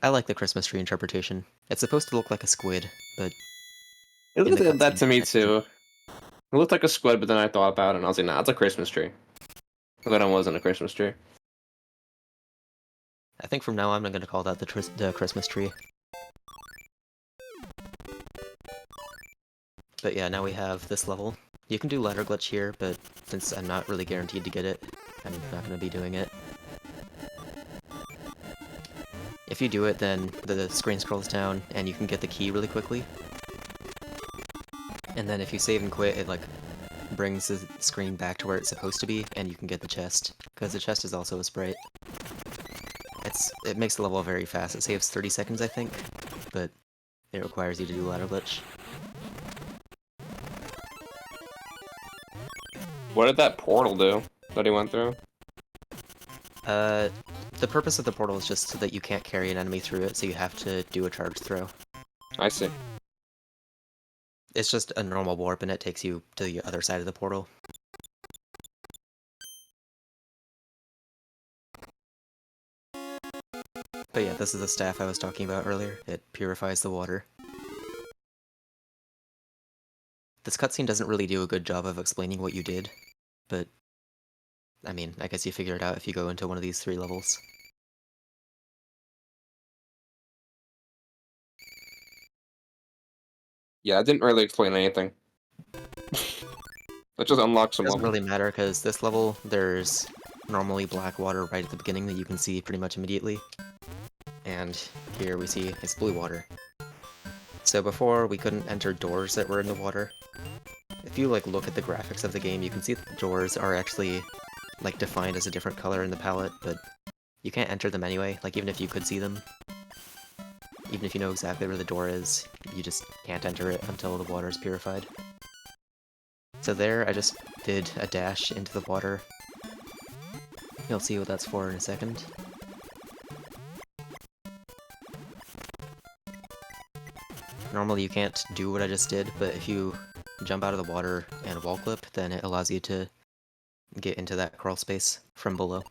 I like the Christmas tree interpretation. It's supposed to look like a squid, but It in the looked like that cutscene, to me it's actually- too. It looked like a squid, but then I thought about it and I was like, nah, it's a Christmas tree. But then it wasn't a Christmas tree. I think from now on I'm going to call that the Christmas tree. But yeah, now we have this level. You can do ladder glitch here, but since I'm not really guaranteed to get it, I'm not going to be doing it. If you do it, then the screen scrolls down, and you can get the key really quickly. And then if you save and quit, it like brings the screen back to where it's supposed to be, and you can get the chest, because the chest is also a sprite. It makes the level very fast. It saves 30 seconds, I think, but it requires you to do ladder glitch. What did that portal do that he went through? The purpose of the portal is just so that you can't carry an enemy through it, so you have to do a charge throw. I see. It's just a normal warp, and it takes you to the other side of the portal. But yeah, this is the staff I was talking about earlier. It purifies the water. This cutscene doesn't really do a good job of explaining what you did, but I mean, I guess you figure it out if you go into one of these 3 levels. Yeah, it didn't really explain anything. It just unlocks some It doesn't level. really matter, because this level, there's normally black water right at the beginning that you can see pretty much immediately. And here we see it's blue water. So before, we couldn't enter doors that were in the water. If you like look at the graphics of the game, you can see that the doors are actually like defined as a different color in the palette, but you can't enter them anyway. Like even if you could see them, even if you know exactly where the door is, you just can't enter it until the water is purified. So there, I just did a dash into the water. You'll see what that's for in a second. Normally you can't do what I just did, but if you jump out of the water and wall clip, then it allows you to get into that crawl space from below.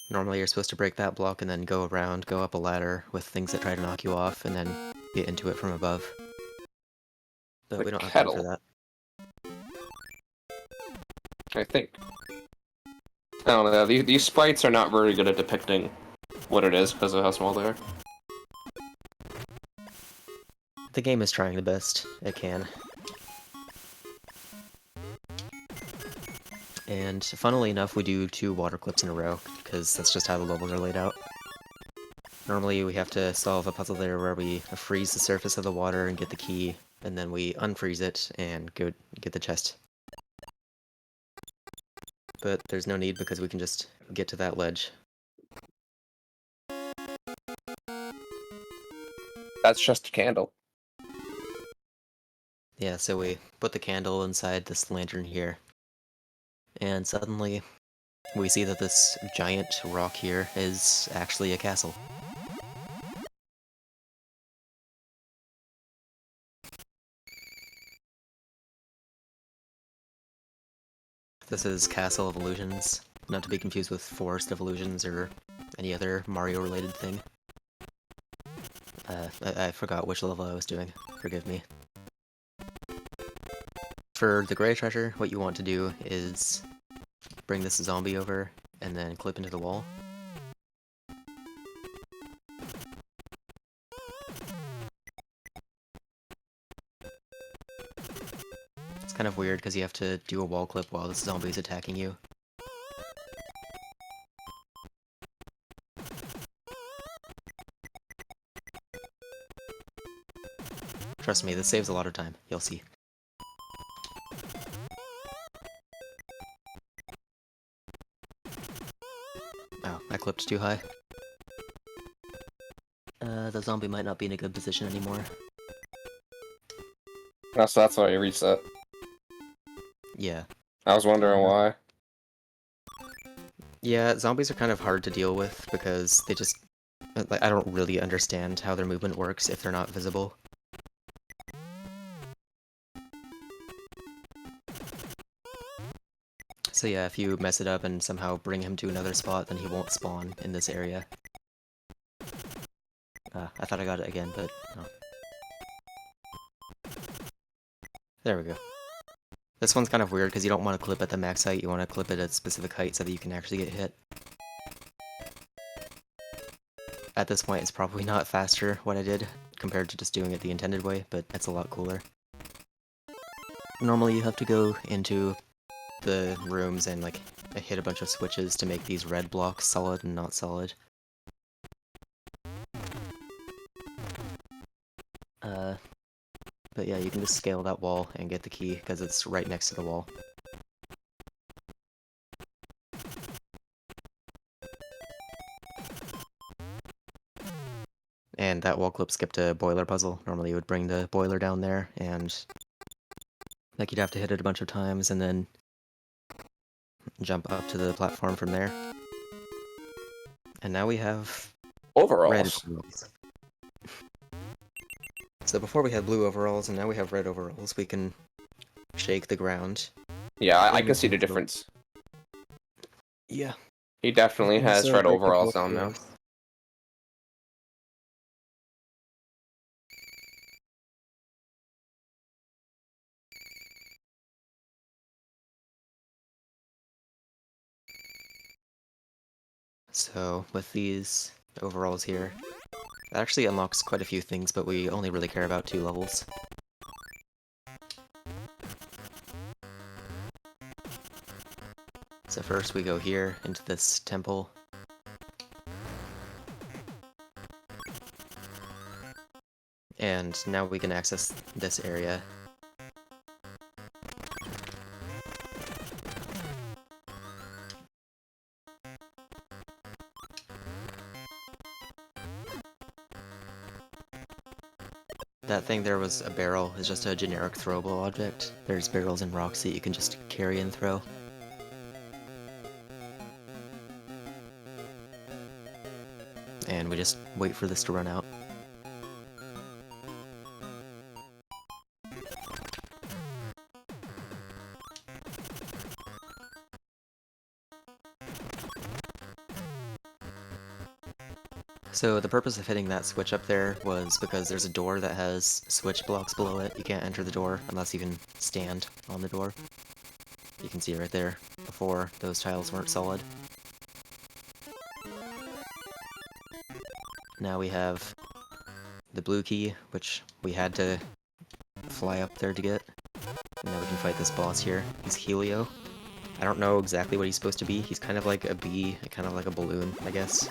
Normally you're supposed to break that block and then go around, go up a ladder with things that try to knock you off, and then get into it from above. But we don't have time for that. I think. I don't know, these sprites are not very good at depicting what it is because of how small they are. The game is trying the best it can. And funnily enough, we do 2 water clips in a row, because that's just how the levels are laid out. Normally we have to solve a puzzle there where we freeze the surface of the water and get the key, and then we unfreeze it and go get the chest. But there's no need because we can just get to that ledge. That's just a candle. Yeah, so we put the candle inside this lantern here. And suddenly, we see that this giant rock here is actually a castle. This is Castle of Illusions, not to be confused with Forest of Illusions or any other Mario-related thing. I forgot which level I was doing, forgive me. For the gray treasure, what you want to do is bring this zombie over and then clip into the wall. It's kind of weird because you have to do a wall clip while this zombie's attacking you. Trust me, this saves a lot of time. You'll see. Oh, I clipped too high. The zombie might not be in a good position anymore. Oh, so that's why you reset. Yeah. I was wondering why. Yeah, zombies are kind of hard to deal with because they just... Like, I don't really understand how their movement works if they're not visible. So yeah, if you mess it up and somehow bring him to another spot, then he won't spawn in this area. I thought I got it again, but no. There we go. This one's kind of weird because you don't want to clip at the max height, you want to clip it at a specific height so that you can actually get hit. At this point, it's probably not faster what I did compared to just doing it the intended way, but it's a lot cooler. Normally you have to go into the rooms and like hit a bunch of switches to make these red blocks solid and not solid. But yeah, you can just scale that wall and get the key because it's right next to the wall. And that wall clip skipped a boiler puzzle. Normally you would bring the boiler down there and like you'd have to hit it a bunch of times and then jump up to the platform from there. And now we have red Overalls. overalls. So before we had blue overalls and now we have red overalls. We can shake the ground. Yeah, I can see the difference. Yeah. He definitely has red overalls on now. So with these overalls here, it actually unlocks quite a few things, but we only really care about 2 levels. So first we go here into this temple. And now we can access this area. That thing there was a barrel, it's just a generic throwable object. There's barrels and rocks that you can just carry and throw. And we just wait for this to run out. So the purpose of hitting that switch up there was because there's a door that has switch blocks below it. You can't enter the door unless you can stand on the door. You can see it right there. Before, those tiles weren't solid. Now we have the blue key, which we had to fly up there to get. And now we can fight this boss here. He's Helio. I don't know exactly what he's supposed to be. He's kind of like a bee, kind of like a balloon, I guess.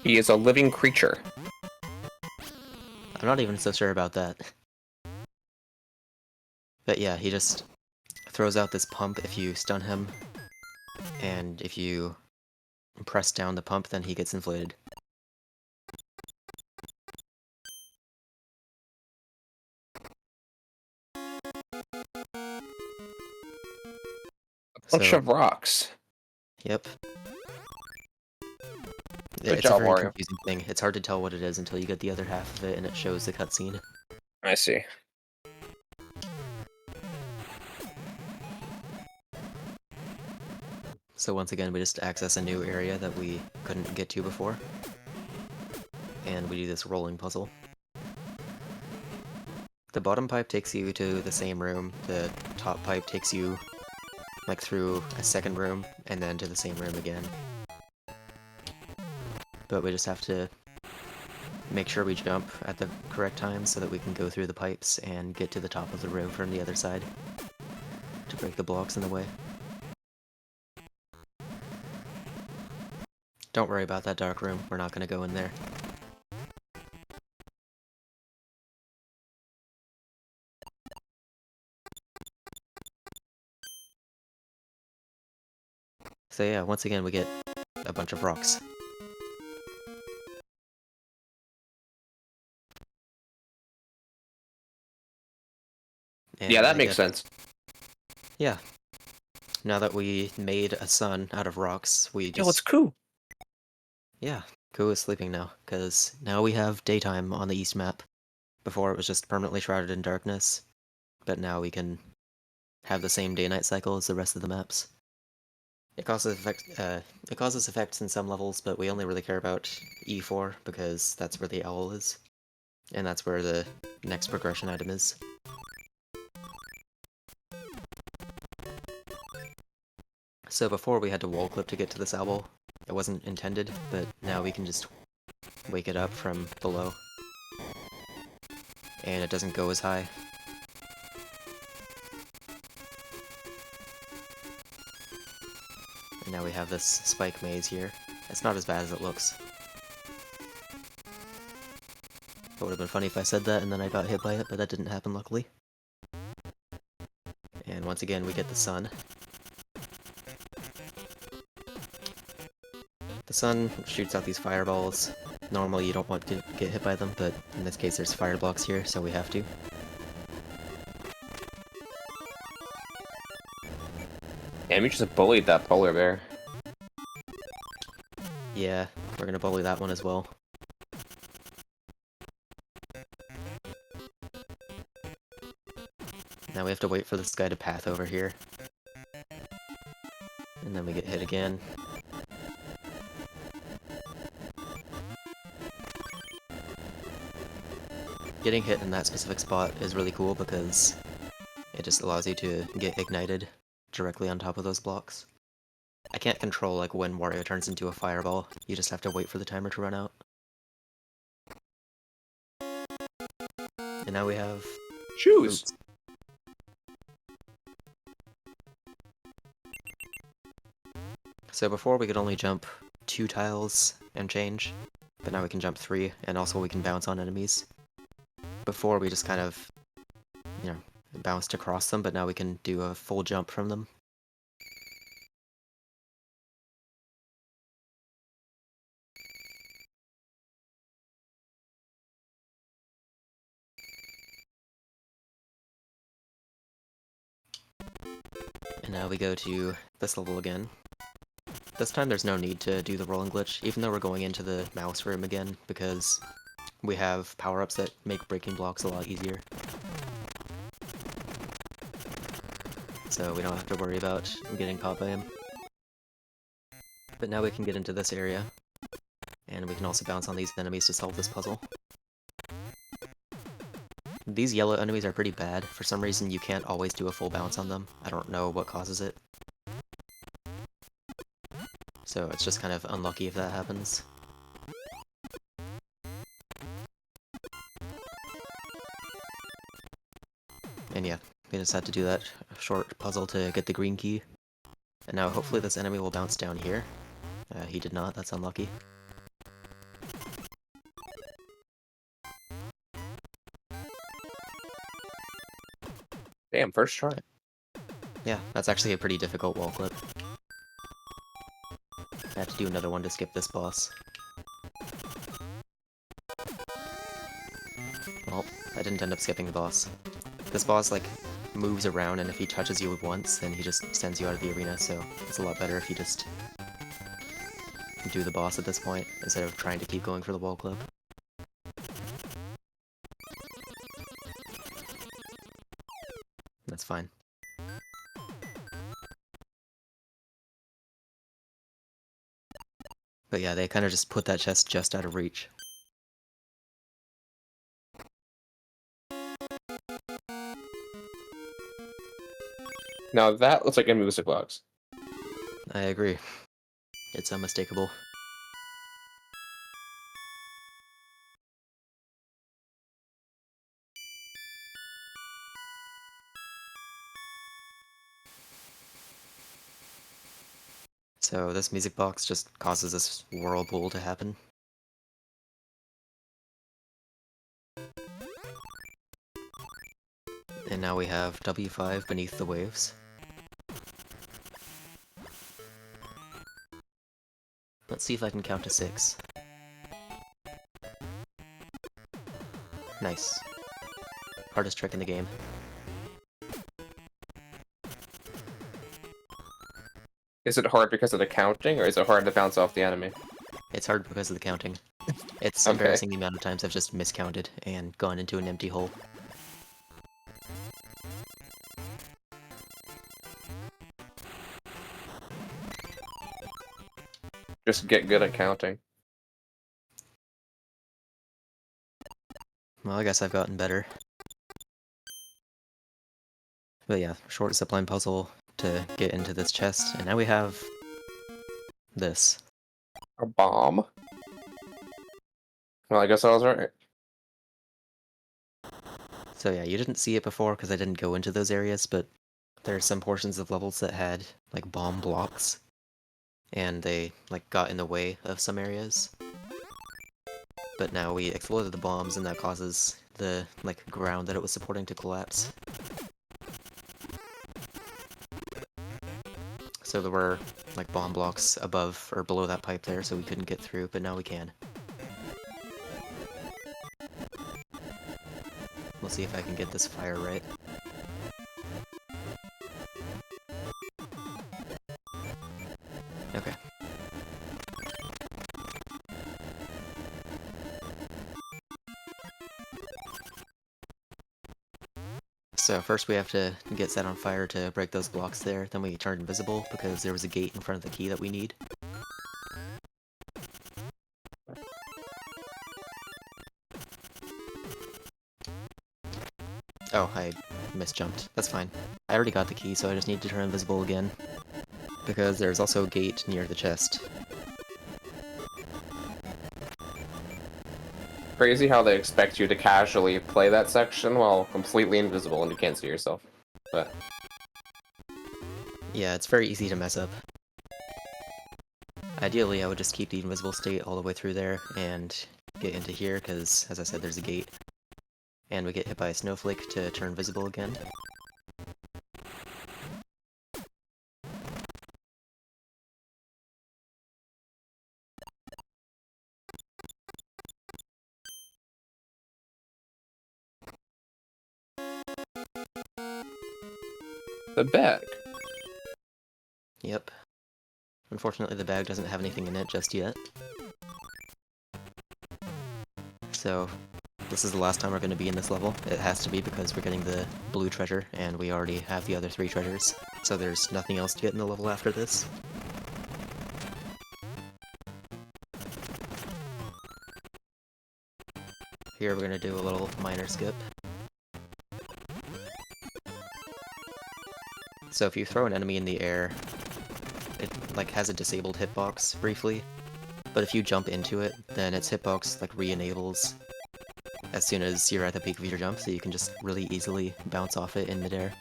He is a living creature. I'm not even so sure about that. But yeah, he just throws out this pump if you stun him, and if you press down the pump, then he gets inflated. A bunch of rocks. Yep. Good It's job, a very Wario. confusing thing. It's hard to tell what it is until you get the other half of it and it shows the cutscene. I see. So once again, we just access a new area that we couldn't get to before. And we do this rolling puzzle. The bottom pipe takes you to the same room, the top pipe takes you like through a second room, and then to the same room again. But we just have to make sure we jump at the correct time so that we can go through the pipes and get to the top of the room from the other side to break the blocks in the way. Don't worry about that dark room, we're not going to go in there. So yeah, once again we get a bunch of rocks. And Yeah, that I makes guess, sense. yeah. Now that we made a sun out of rocks, we Yo, it's just... cool. Yeah, Ku is sleeping now, because now we have daytime on the east map. Before it was just permanently shrouded in darkness, but now we can have the same day-night cycle as the rest of the maps. It causes effects in some levels, but we only really care about E4 because that's where the owl is, and that's where the next progression item is. So before we had to wall clip to get to this owl. It wasn't intended, but now we can just wake it up from below. And it doesn't go as high. And now we have this spike maze here. It's not as bad as it looks. It would have been funny if I said that and then I got hit by it, but that didn't happen luckily. And once again we get the sun. The sun shoots out these fireballs. Normally you don't want to get hit by them, but in this case there's fire blocks here, so we have to. Damn, you just bullied that polar bear. Yeah, we're gonna bully that one as well. Now we have to wait for this guy to path over here. And then we get hit again. Getting hit in that specific spot is really cool because it just allows you to get ignited directly on top of those blocks. I can't control like when Wario turns into a fireball, you just have to wait for the timer to run out. And now we have Shoes! boots. So before we could only jump 2 tiles and change, but now we can jump 3, and also we can bounce on enemies. Before we just kind of, you know, bounced across them, but now we can do a full jump from them. And now we go to this level again. This time there's no need to do the rolling glitch, even though we're going into the mouse room again, because we have power-ups that make breaking blocks a lot easier. So we don't have to worry about getting caught by him. But now we can get into this area, and we can also bounce on these enemies to solve this puzzle. These yellow enemies are pretty bad. For some reason you can't always do a full bounce on them. I don't know what causes it. So it's just kind of unlucky if that happens. And yeah, we just had to do that short puzzle to get the green key. And now hopefully this enemy will bounce down here. He did not, that's unlucky. Damn, first try. Yeah, that's actually a pretty difficult wall clip. I have to do another one to skip this boss. Well, I didn't end up skipping the boss. This boss, like, moves around, and if he touches you once, then he just sends you out of the arena, so it's a lot better if you just do the boss at this point, instead of trying to keep going for the wall clip. That's fine. But yeah, they kind of just put that chest just out of reach. Now that looks like a music box. I agree. It's unmistakable. So this music box just causes this whirlpool to happen. And now we have W5 beneath the waves. Let's see if I can count to 6. Nice. Hardest trick in the game. Is it hard because of the counting, or is it hard to bounce off the enemy? It's hard because of the counting. It's Okay. embarrassing the amount of times I've just miscounted and gone into an empty hole. Just get good at counting. Well, I guess I've gotten better. But yeah, short zipline puzzle to get into this chest, and now we have this. A bomb? Well, I guess I was right. So yeah, you didn't see it before because I didn't go into those areas, but there are some portions of levels that had like bomb blocks, and they like got in the way of some areas. But now we exploded the bombs, and that causes the like ground that it was supporting to collapse. So there were like bomb blocks above or below that pipe there, so we couldn't get through, but now we can. We'll see if I can get this fire right. Okay. So first we have to get set on fire to break those blocks there, then we turn invisible because there was a gate in front of the key that we need. Oh, I misjumped. That's fine. I already got the key, so I just need to turn invisible again. Because there's also a gate near the chest. Crazy how they expect you to casually play that section while completely invisible and you can't see yourself. But Yeah, it's very easy to mess up. Ideally, I would just keep the invisible state all the way through there and get into here, because, as I said, there's a gate. And we get hit by a snowflake to turn visible again. the bag. Yep. Unfortunately, the bag doesn't have anything in it just yet. So, this is the last time we're going to be in this level. It has to be because we're getting the blue treasure, and we already have the other 3 treasures. So there's nothing else to get in the level after this. Here we're going to do a little minor skip. So if you throw an enemy in the air, it like has a disabled hitbox briefly, but if you jump into it, then its hitbox like re-enables as soon as you're at the peak of your jump, so you can just really easily bounce off it in midair.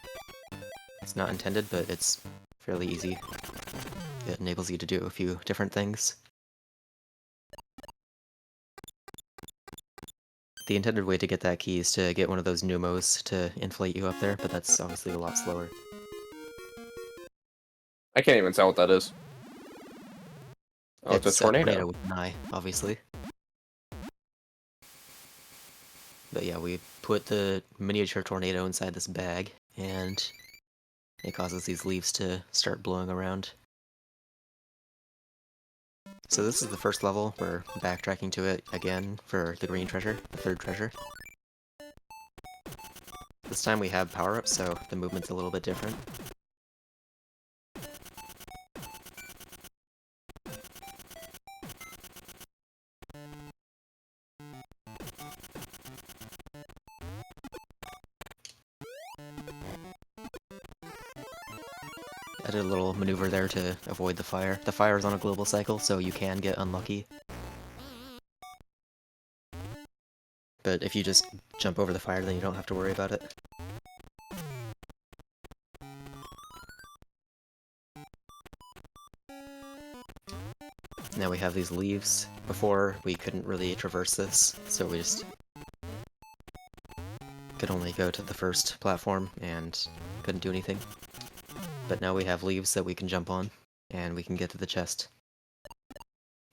It's not intended, but it's fairly easy. It enables you to do a few different things. The intended way to get that key is to get one of those pneumos to inflate you up there, but that's obviously a lot slower. I can't even tell what that is. Oh, it's a tornado. With an eye, obviously. But yeah, we put the miniature tornado inside this bag, and it causes these leaves to start blowing around. So this is the first level. We're backtracking to it again for the green treasure, the 3rd treasure. This time we have power-ups, so the movement's a little bit different. I did a little maneuver there to avoid the fire. The fire is on a global cycle, so you can get unlucky. But if you just jump over the fire, then you don't have to worry about it. Now we have these leaves. Before, we couldn't really traverse this, so we just could only go to the first platform and couldn't do anything. But now we have leaves that we can jump on, and we can get to the chest.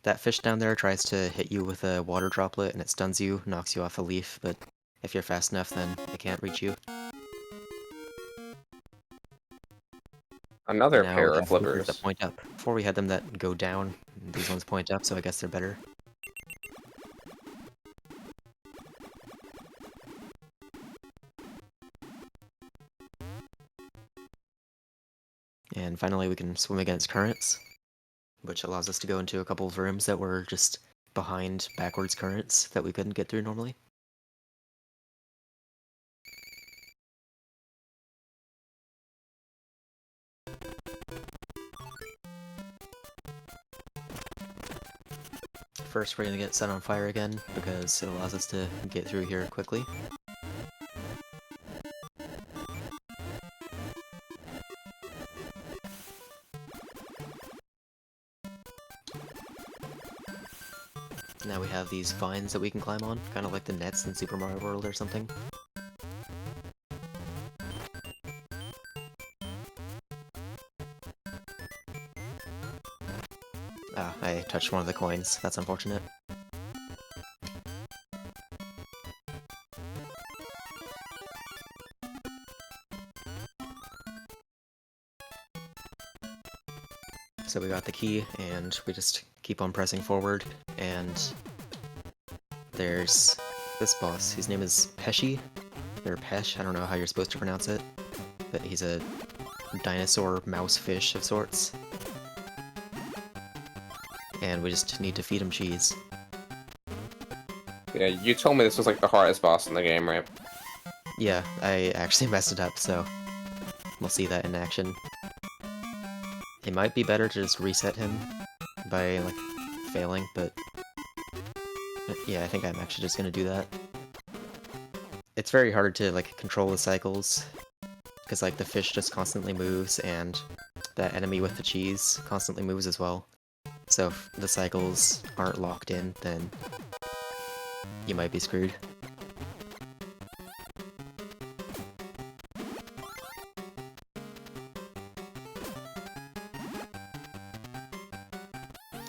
That fish down there tries to hit you with a water droplet, and it stuns you, knocks you off a leaf, but if you're fast enough, then it can't reach you. Another Now pair we of have flippers. that point up. Before we had them that go down, these ones point up, so I guess they're better. And finally we can swim against currents, which allows us to go into a couple of rooms that were just behind backwards currents that we couldn't get through normally. First we're going to get set on fire again, because it allows us to get through here quickly. Now we have these vines that we can climb on, kind of like the nets in Super Mario World or something. Ah, I touched one of the coins. That's unfortunate. So we got the key, and we just keep on pressing forward, and there's this boss. His name is Pesci, or Pesh, I don't know how you're supposed to pronounce it, but he's a dinosaur mouse fish of sorts. And we just need to feed him cheese. Yeah, you told me this was like the hardest boss in the game, right? Yeah, I actually messed it up, so we'll see that in action. It might be better to just reset him by, like, failing, but yeah, I think I'm actually just gonna do that. It's very hard to, like, control the cycles, because, like, the fish just constantly moves, and the enemy with the cheese constantly moves as well. So if the cycles aren't locked in, then you might be screwed.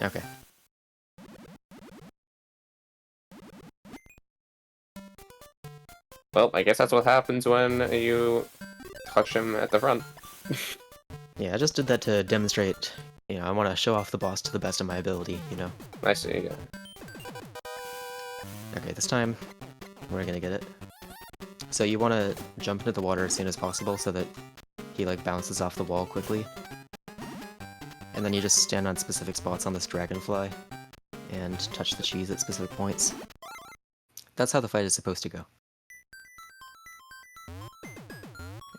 Okay. Well, I guess that's what happens when you touch him at the front. Yeah, I just did that to demonstrate, you know, I want to show off the boss to the best of my ability, you know? I see, yeah. Okay, this time, we're gonna get it. So you want to jump into the water as soon as possible so that he, like, bounces off the wall quickly. And then you just stand on specific spots on this dragonfly and touch the cheese at specific points. That's how the fight is supposed to go.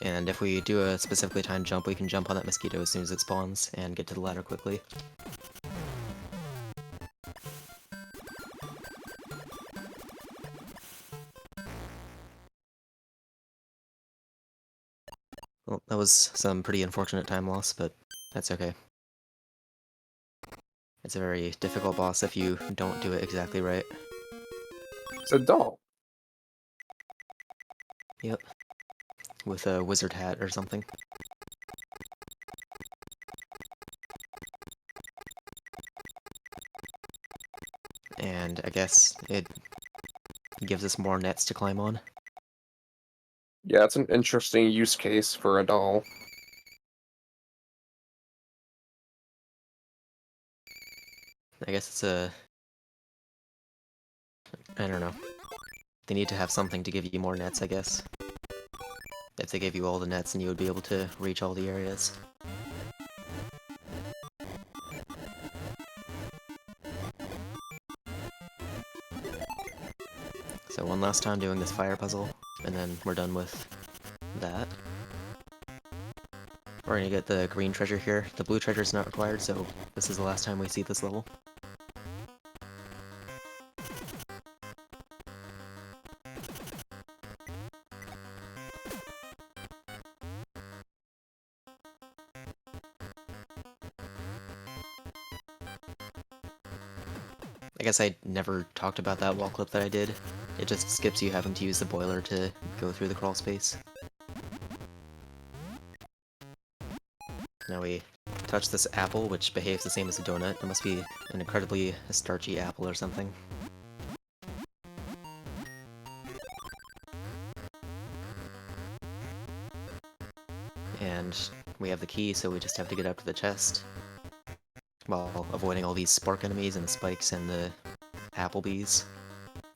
And if we do a specifically timed jump, we can jump on that mosquito as soon as it spawns and get to the ladder quickly. Well, that was some pretty unfortunate time loss, but that's okay. It's a very difficult boss if you don't do it exactly right. It's a doll. Yep. With a wizard hat or something. And I guess it gives us more nets to climb on. Yeah, it's an interesting use case for a doll. I guess it's a... I don't know. They need to have something to give you more nets, I guess. If they gave you all the nets, then you would be able to reach all the areas. So one last time doing this fire puzzle, and then we're done with that. We're gonna get the green treasure here. The blue treasure is not required, so this is the last time we see this level. I guess I never talked about that wall clip that I did. It just skips you having to use the boiler to go through the crawl space. Now we touch this apple, which behaves the same as a donut. It must be an incredibly starchy apple or something. And we have the key, so we just have to get up to the chest, while avoiding all these spark enemies and the spikes and the Applebees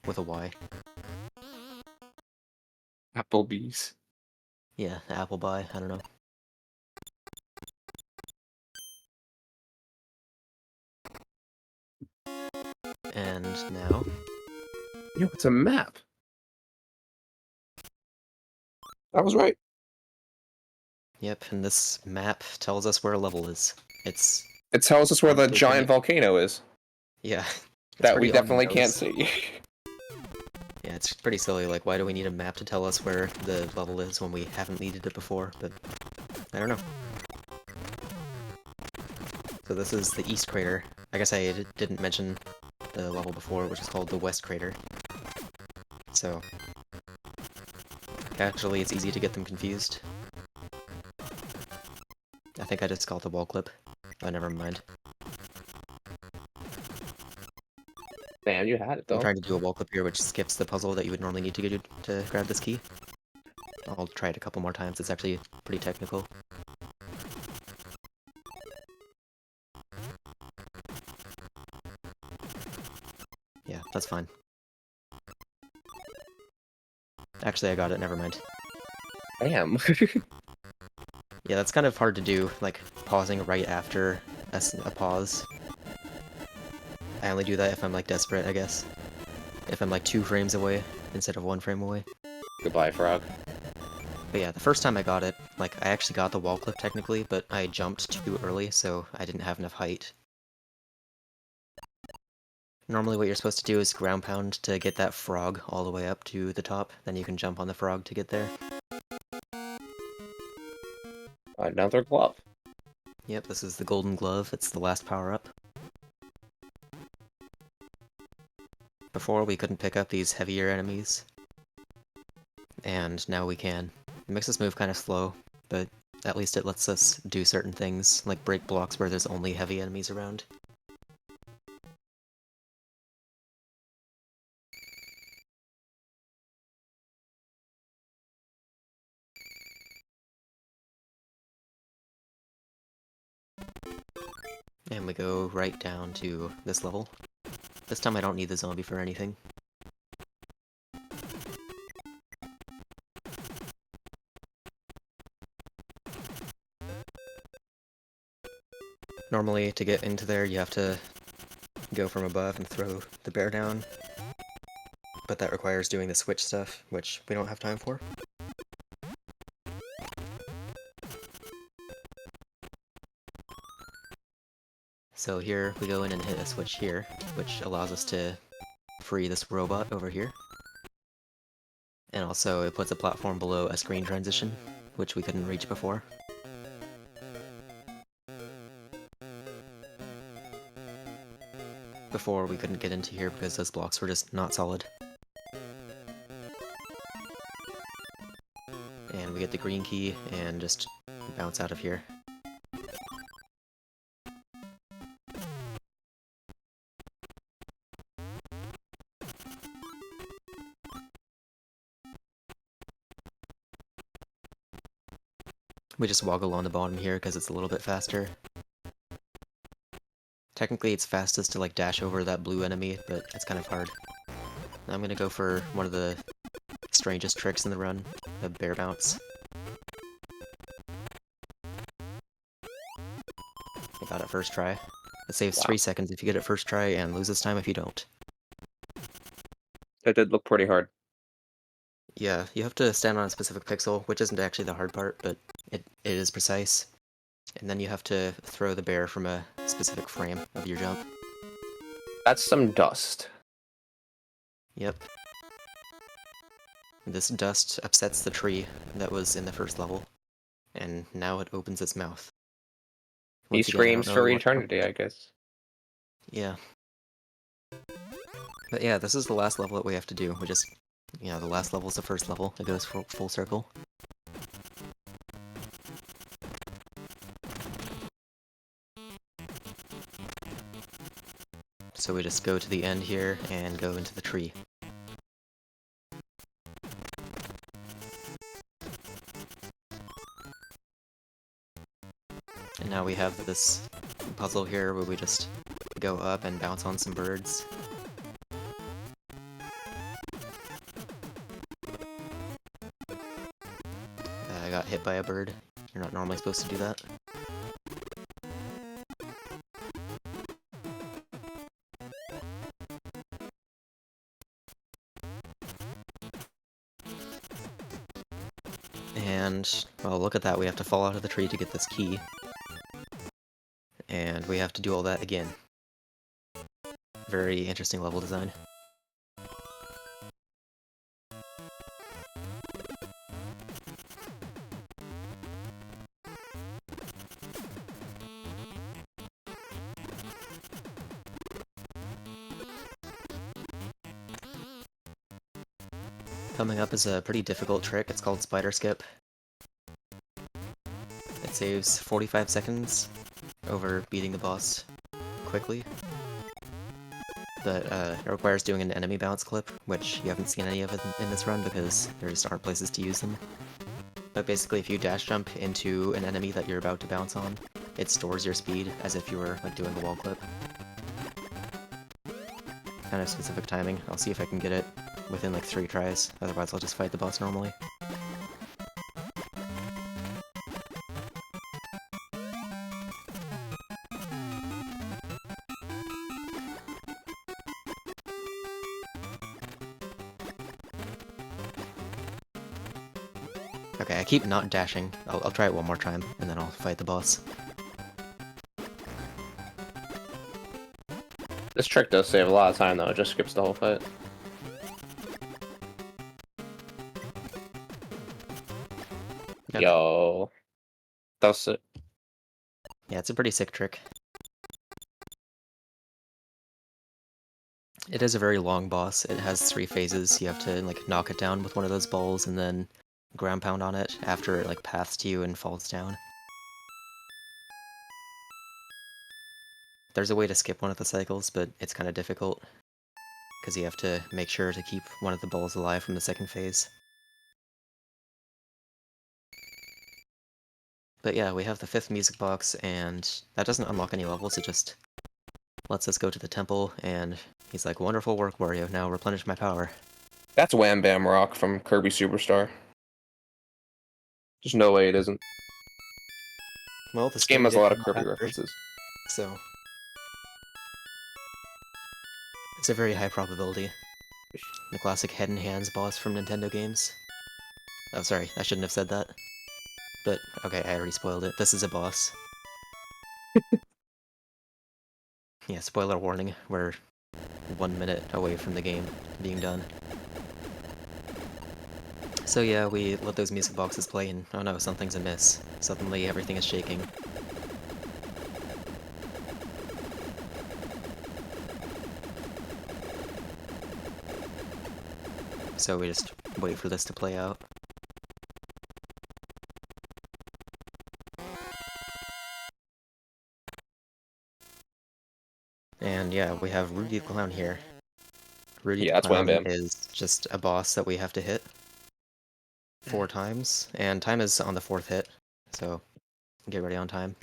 with a Y. Applebee's. Yeah, Appleby, I don't know. And now, Yo, it's a map. I was right. yep, and this map tells us where a level is. It's, It tells us where the Honestly, giant pretty- volcano is. yeah. It's That we pretty on the definitely can't nose. see. Yeah, it's pretty silly, like, why do we need a map to tell us where the level is when we haven't needed it before, but I don't know. So this is the East Crater. I guess I didn't mention the level before, which is called the West Crater. So, actually, it's easy to get them confused. I think I just called the wall clip. Oh, never mind. Damn, you had it I'm though. trying to do a wall clip here, which skips the puzzle that you would normally need to get to grab this key. I'll try it a couple more times. It's actually pretty technical. Yeah, that's fine. Actually, I got it. Never mind. Damn. Yeah, that's kind of hard to do, like, pausing right after a pause. I only do that if I'm, like, desperate, I guess. If I'm, like, 2 frames away instead of 1 frame away. Goodbye, frog. But yeah, the first time I got it, like, I actually got the wall clip technically, but I jumped too early, so I didn't have enough height. Normally what you're supposed to do is ground pound to get that frog all the way up to the top, then you can jump on the frog to get there. Another glove. Yep, this is the golden glove. It's the last power-up. Before, we couldn't pick up these heavier enemies, and now we can. It makes us move kind of slow, but at least it lets us do certain things, like break blocks where there's only heavy enemies around. And we go right down to this level. This time I don't need the zombie for anything. Normally, to get into there, you have to go from above and throw the bear down. But that requires doing the switch stuff, which we don't have time for. So here, we go in and hit a switch here, which allows us to free this robot over here. And also, it puts a platform below a screen transition, which we couldn't reach before. Before, we couldn't get into here because those blocks were just not solid. And we get the green key and just bounce out of here. We just walk along the bottom here because it's a little bit faster. Technically it's fastest to like dash over that blue enemy, but it's kind of hard. I'm gonna go for one of the strangest tricks in the run, the bear bounce. I got it first try. It saves 3 seconds if you get it first try and loses time if you don't. That did look pretty hard. Yeah, you have to stand on a specific pixel, which isn't actually the hard part, but it is precise. And then you have to throw the bear from a specific frame of your jump. That's some dust. Yep. This dust upsets the tree that was in the first level, and now it opens its mouth. He Once again, I don't screams know for what- eternity, I guess. Yeah. But yeah, this is the last level that we have to do. We just, the last level is the first level. It goes full circle. So we just go to the end here and go into the tree. And now we have this puzzle here where we just go up and bounce on some birds. I got hit by a bird. You're not normally supposed to do that. And, well, look at that, we have to fall out of the tree to get this key. And we have to do all that again. Very interesting level design. Coming up is a pretty difficult trick. It's called Spider Skip. It saves 45 seconds over beating the boss quickly. But it requires doing an enemy bounce clip, which you haven't seen any of in this run because there just aren't places to use them. But basically, if you dash jump into an enemy that you're about to bounce on, it stores your speed as if you were like doing a wall clip. Kind of specific timing. I'll see if I can get it within like 3 tries, otherwise I'll just fight the boss normally. Okay, I keep not dashing. I'll try it one more time, and then I'll fight the boss. This trick does save a lot of time, though. It just skips the whole fight. Okay. Yo. That was sick. Yeah, it's a pretty sick trick. It is a very long boss. It has 3 phases. You have to like knock it down with one of those balls and then ground pound on it after it like paths to you and falls down. There's a way to skip one of the cycles, but it's kind of difficult because you have to make sure to keep one of the balls alive from the second phase. But yeah, we have the 5th music box, and that doesn't unlock any levels, it just lets us go to the temple, and he's like, "Wonderful work, Wario, now replenish my power." That's Wham Bam Rock from Kirby Superstar. There's no way it isn't. Well, This game has a lot of Kirby references. So it's a very high probability. The classic head and hands boss from Nintendo games. Oh, sorry, I shouldn't have said that. But, okay, I already spoiled it. This is a boss. Yeah, spoiler warning, we're 1 minute away from the game being done. So yeah, we let those music boxes play and oh no, something's amiss. Suddenly everything is shaking. So we just wait for this to play out. And yeah, we have Rudy the Clown here. Rudy Yeah, the that's Wham Clown Bam. is just a boss that we have to hit 4 times, and time is on the 4th hit, so get ready on time.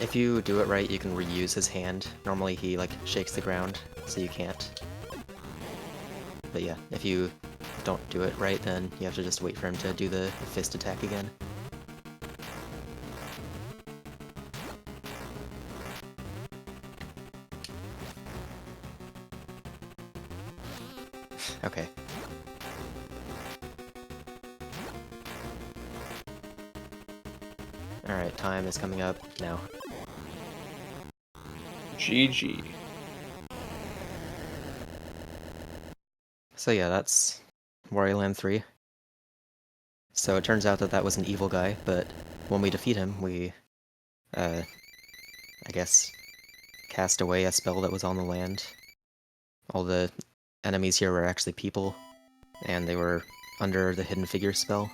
If you do it right, you can reuse his hand. Normally he like shakes the ground, so you can't. But yeah, if you don't do it right, then you have to just wait for him to do the fist attack again. Okay. Alright, time is coming up now. GG. So yeah, that's Wario Land 3. So it turns out that that was an evil guy, but when we defeat him, we, I guess, cast away a spell that was on the land. All the enemies here were actually people, and they were under the Hidden Figure spell.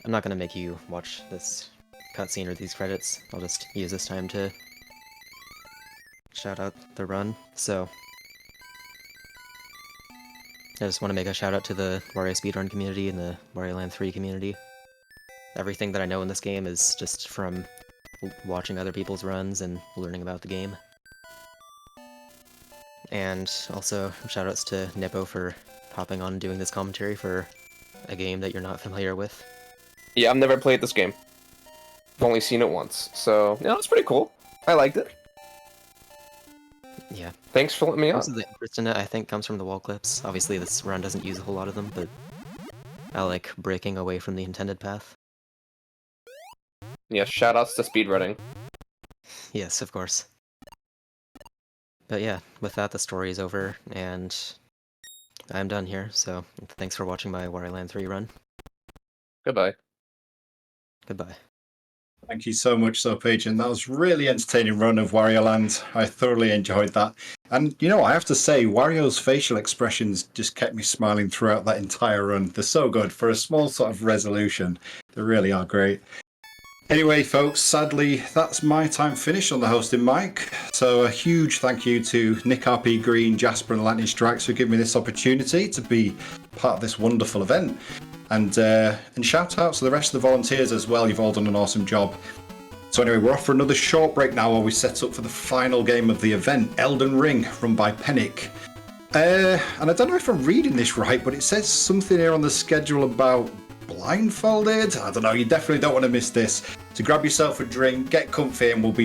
I'm not gonna make you watch this cutscene or these credits. I'll just use this time to shout out the run. So, I just want to make a shout out to the Wario speedrun community and the Wario Land 3 community. Everything that I know in this game is just from watching other people's runs and learning about the game. And also, shoutouts to Nippo for hopping on and doing this commentary for a game that you're not familiar with. Yeah, I've never played this game. I've only seen it once, so yeah, it's pretty cool. I liked it. Yeah. Thanks for letting me on. Most of the interest in it, I think, comes from the wall clips. Obviously, this run doesn't use a whole lot of them, but I like breaking away from the intended path. Yeah, shoutouts to speedrunning. Yes, of course. But yeah, with that, the story is over, and I'm done here, so thanks for watching my Wario Land 3 run. Goodbye. Goodbye. Thank you so much, SoapAgent. That was really entertaining run of Wario Land. I thoroughly enjoyed that. And, you know, I have to say, Wario's facial expressions just kept me smiling throughout that entire run. They're so good. For a small sort of resolution, they really are great. Anyway, folks, sadly, that's my time finished on the hosting mic. So a huge thank you to Nick RP Green, Jasper and Lightning Strikes for giving me this opportunity to be part of this wonderful event. And shout out to the rest of the volunteers as well. You've all done an awesome job. So anyway, we're off for another short break now while we set up for the final game of the event, Elden Ring, run by Pennick. And I don't know if I'm reading this right, but it says something here on the schedule about blindfolded. I don't know, you definitely don't want to miss this. So grab yourself a drink, get comfy, and we'll be